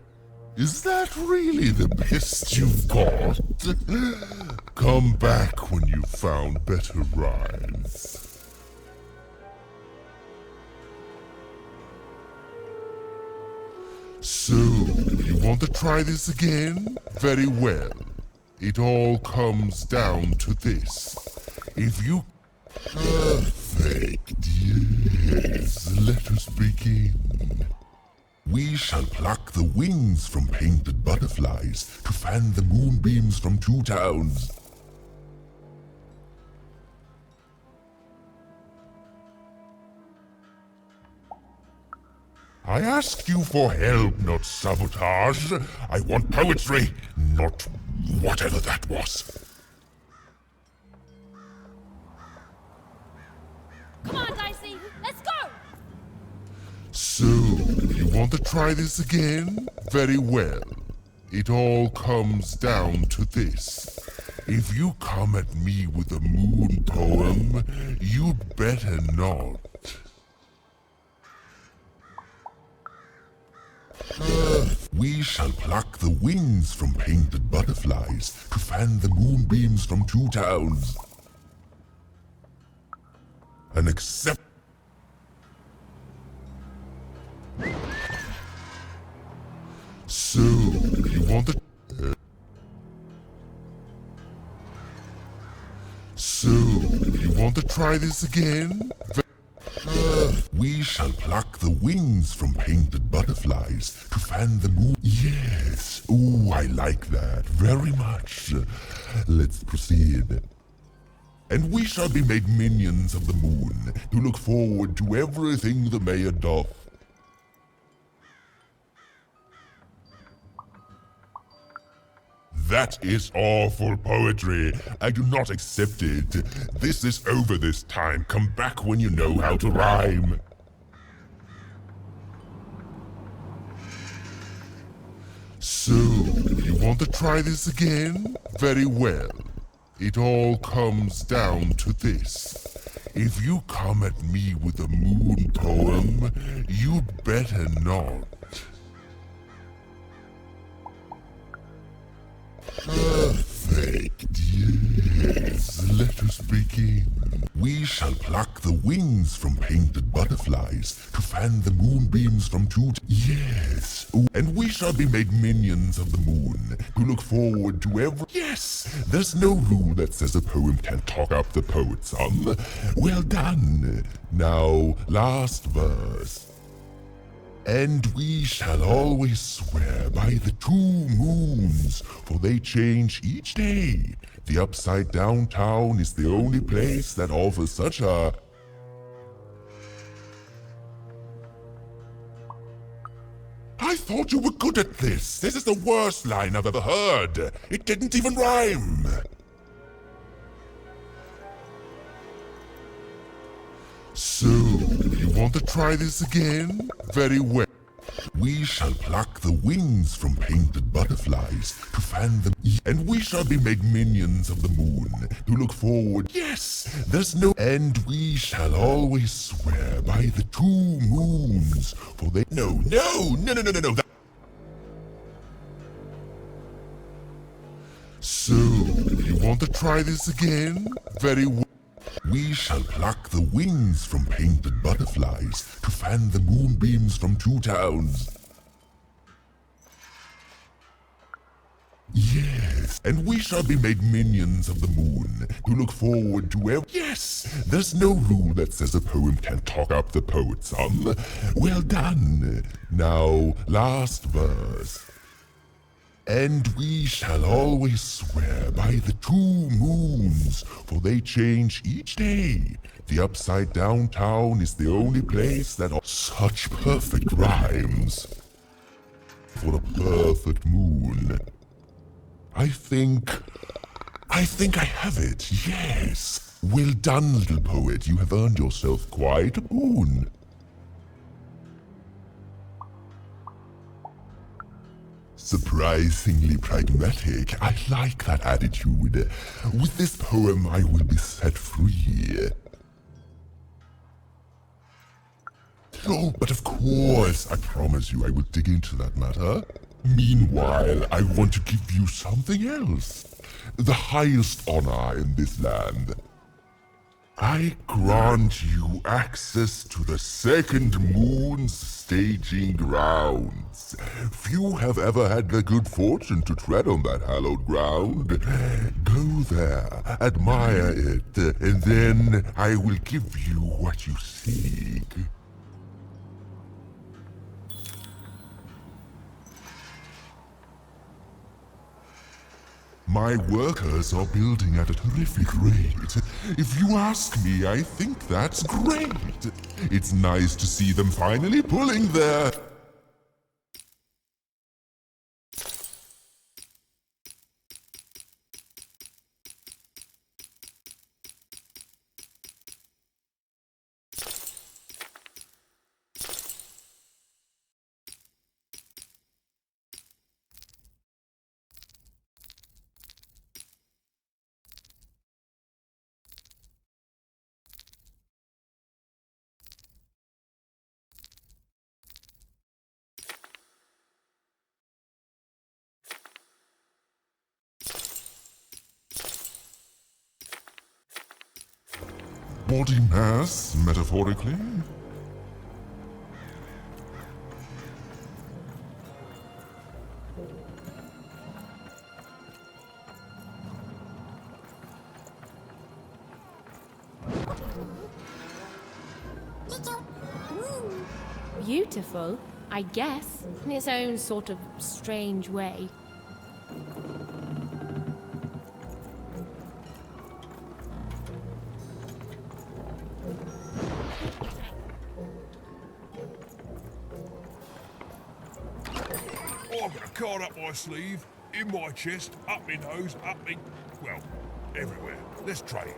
Is that really the best you've got? Come back when you've found better rhymes. So, you want to try this again? Very well. It all comes down to this. If you... Perfect, yes. Let us begin. We shall pluck the wings from painted butterflies to fan the moonbeams from two towns. I ask you for help, not sabotage. I want poetry, not whatever that was. Come on, Dicey, let's go! So, you want to try this again? Very well. It all comes down to this. If you come at me with a moon poem, you'd better not. We shall pluck the wings from painted butterflies to fan the moonbeams from two towns. And accept... So, you want to... So, you want to try this again? We shall pluck the wings from painted butterflies to fan the moon. Yes. Ooh, I like that very much. Let's proceed. And we shall be made minions of the moon to look forward to everything the mayor doth. That is awful poetry. I do not accept it. This is over this time. Come back when you know how to rhyme. So, you want to try this again? Very well. It all comes down to this. If you come at me with a moon poem, you'd better not. Perfect, yes. Let us begin. We shall pluck the wings from painted butterflies to fan the moonbeams from two... Yes. Ooh. And we shall be made minions of the moon to look forward to every... Yes. There's no rule that says a poem can't talk up the poet some. Well done. Now, last verse. And we shall always swear by the 2 moons, for they change each day. The upside down town is the only place that offers such a... I thought you were good at this. This is the worst line I've ever heard. It didn't even rhyme. So, you want to try this again? Very well. We shall pluck the wings from painted butterflies to fan them. And we shall be made minions of the moon to look forward. Yes, there's no... And we shall always swear by the 2 moons, for they... No. So, you want to try this again? Very well. We shall pluck the wings from painted butterflies to fan the moonbeams from 2 towns. Yes. and we shall be made minions of the moon to look forward to Yes! There's no rule that says a poem can't talk up the poet some. Well done. Now, last verse. And we shall always swear by the 2 moons, for they change each day. The upside down town is the only place that such perfect rhymes. For a perfect moon. I think I have it, yes. Well done, little poet. You have earned yourself quite a boon. Surprisingly pragmatic. I like that attitude. With this poem, I will be set free. Oh, but of course, I promise you I will dig into that matter. Meanwhile, I want to give you something else. The highest honor in this land. I grant you access to the second moon's staging grounds. Few have ever had the good fortune to tread on that hallowed ground. Go there, admire it, and then I will give you what you seek. My workers are building at a terrific rate. If you ask me, I think that's great. It's nice to see them finally pulling their... body mass, metaphorically? Beautiful, I guess, in its own sort of strange way. I've got a card up my sleeve, in my chest, up my nose, up me... well, everywhere. Let's trade.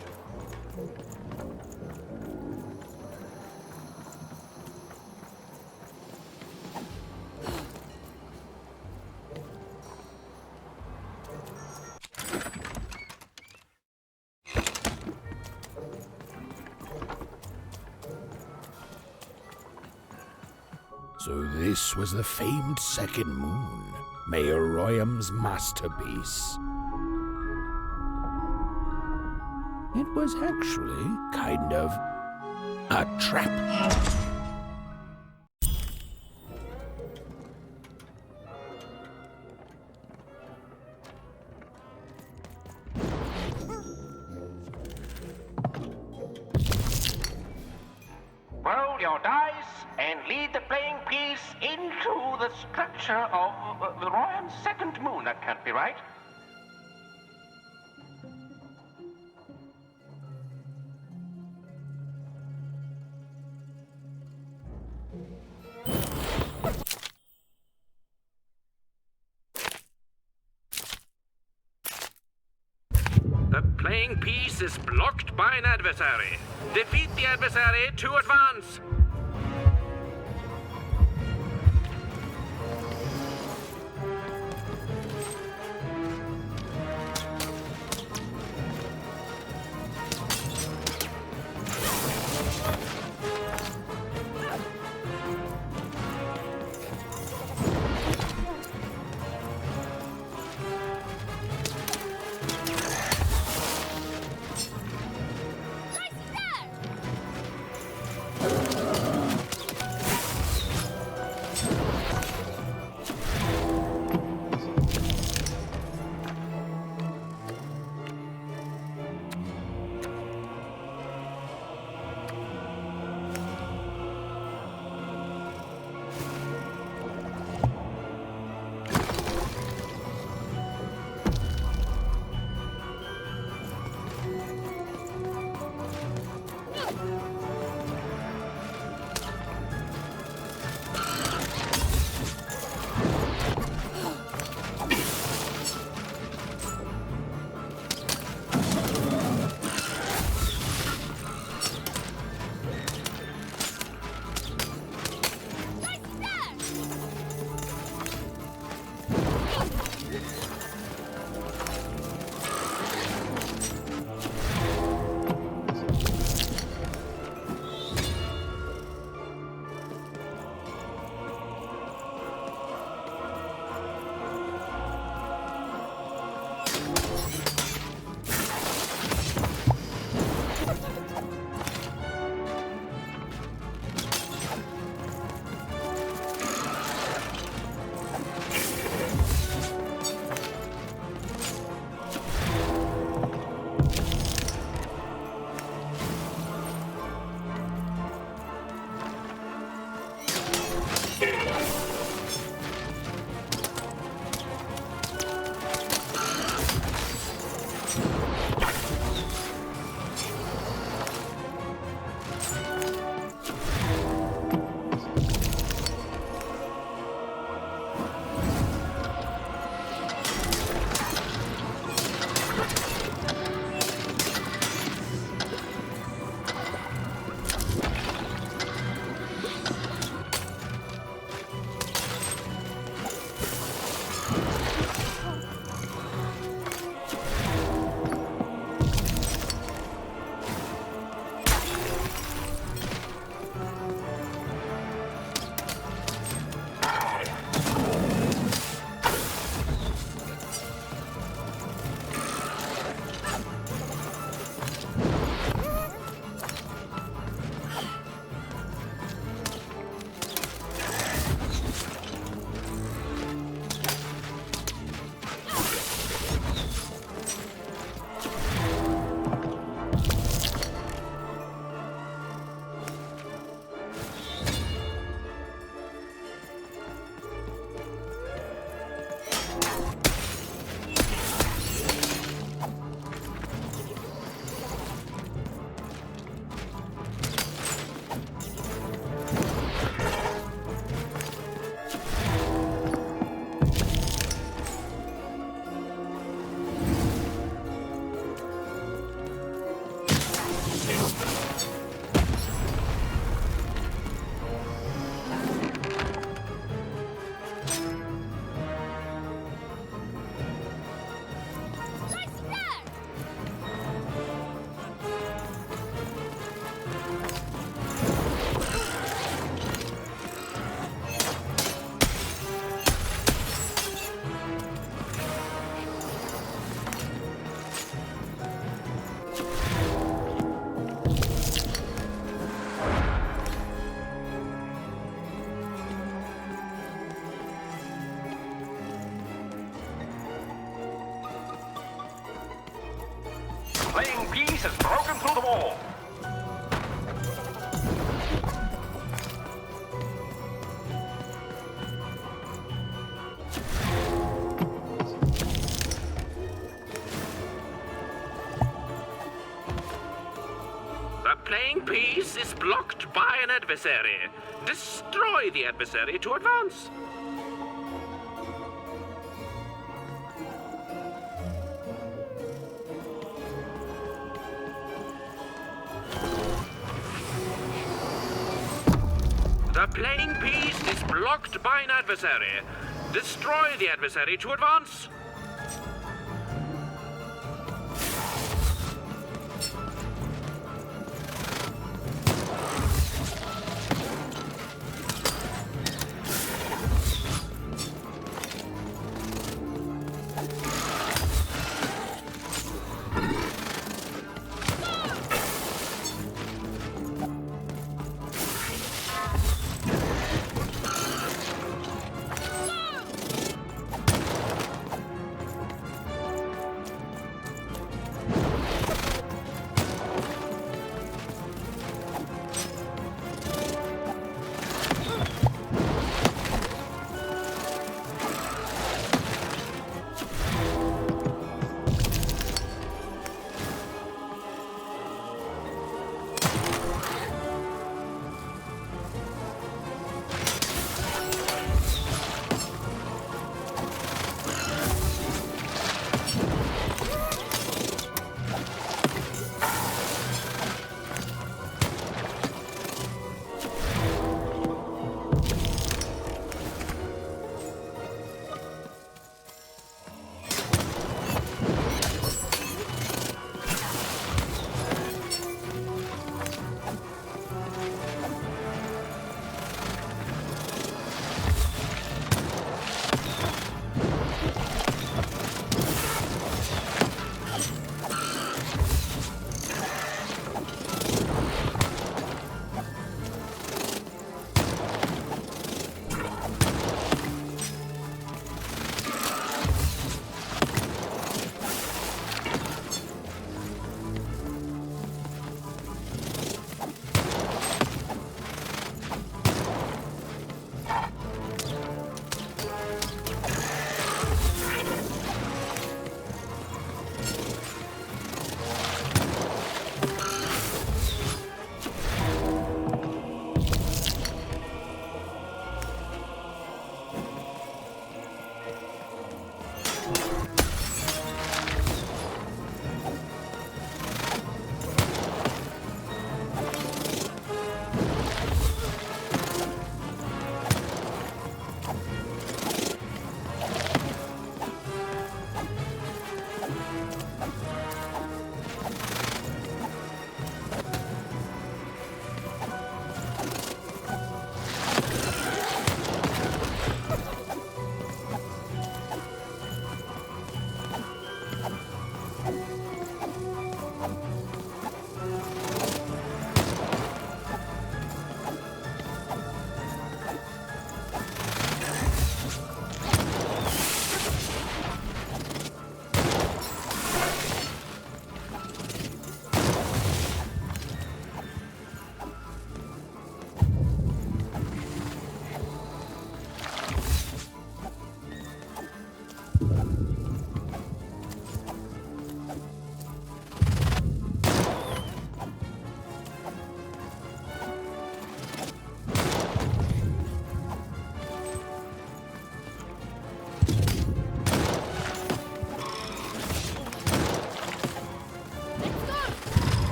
So this was the famed second moon, Mayor Royam's masterpiece. It was actually kind of a trap. Roll your dice and lead the playing piece into the structure of the Royam's second moon. That can't be right. The playing piece is blocked by an adversary. Defeat the adversary to advance. playing piece has broken through the wall. The playing piece is blocked by an adversary. Destroy the adversary to advance. The playing piece is blocked by an adversary. Destroy the adversary to advance.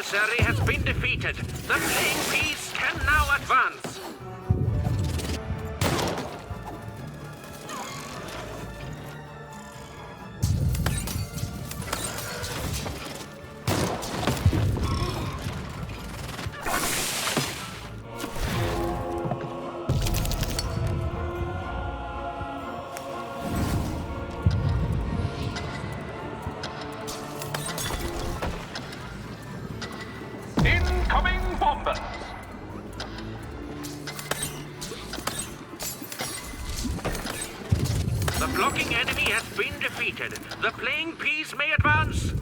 adversary has been defeated. The playing piece can now advance. Incoming bombers! The blocking enemy has been defeated. The playing piece may advance.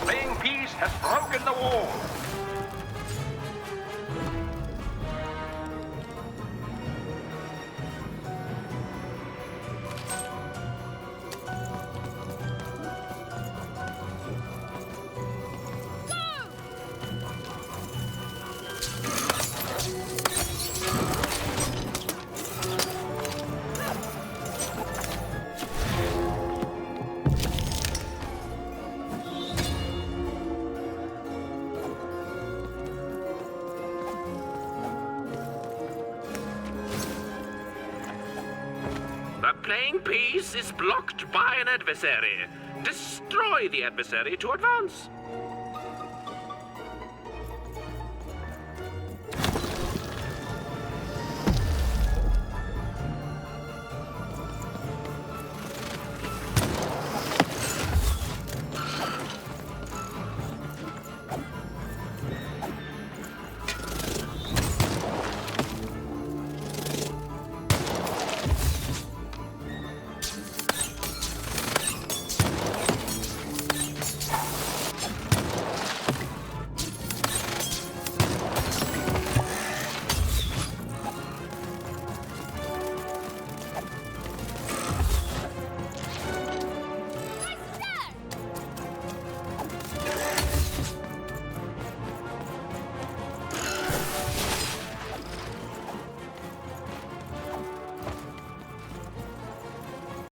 Playing piece has broken the wall. The playing piece is blocked by an adversary. Destroy the adversary to advance.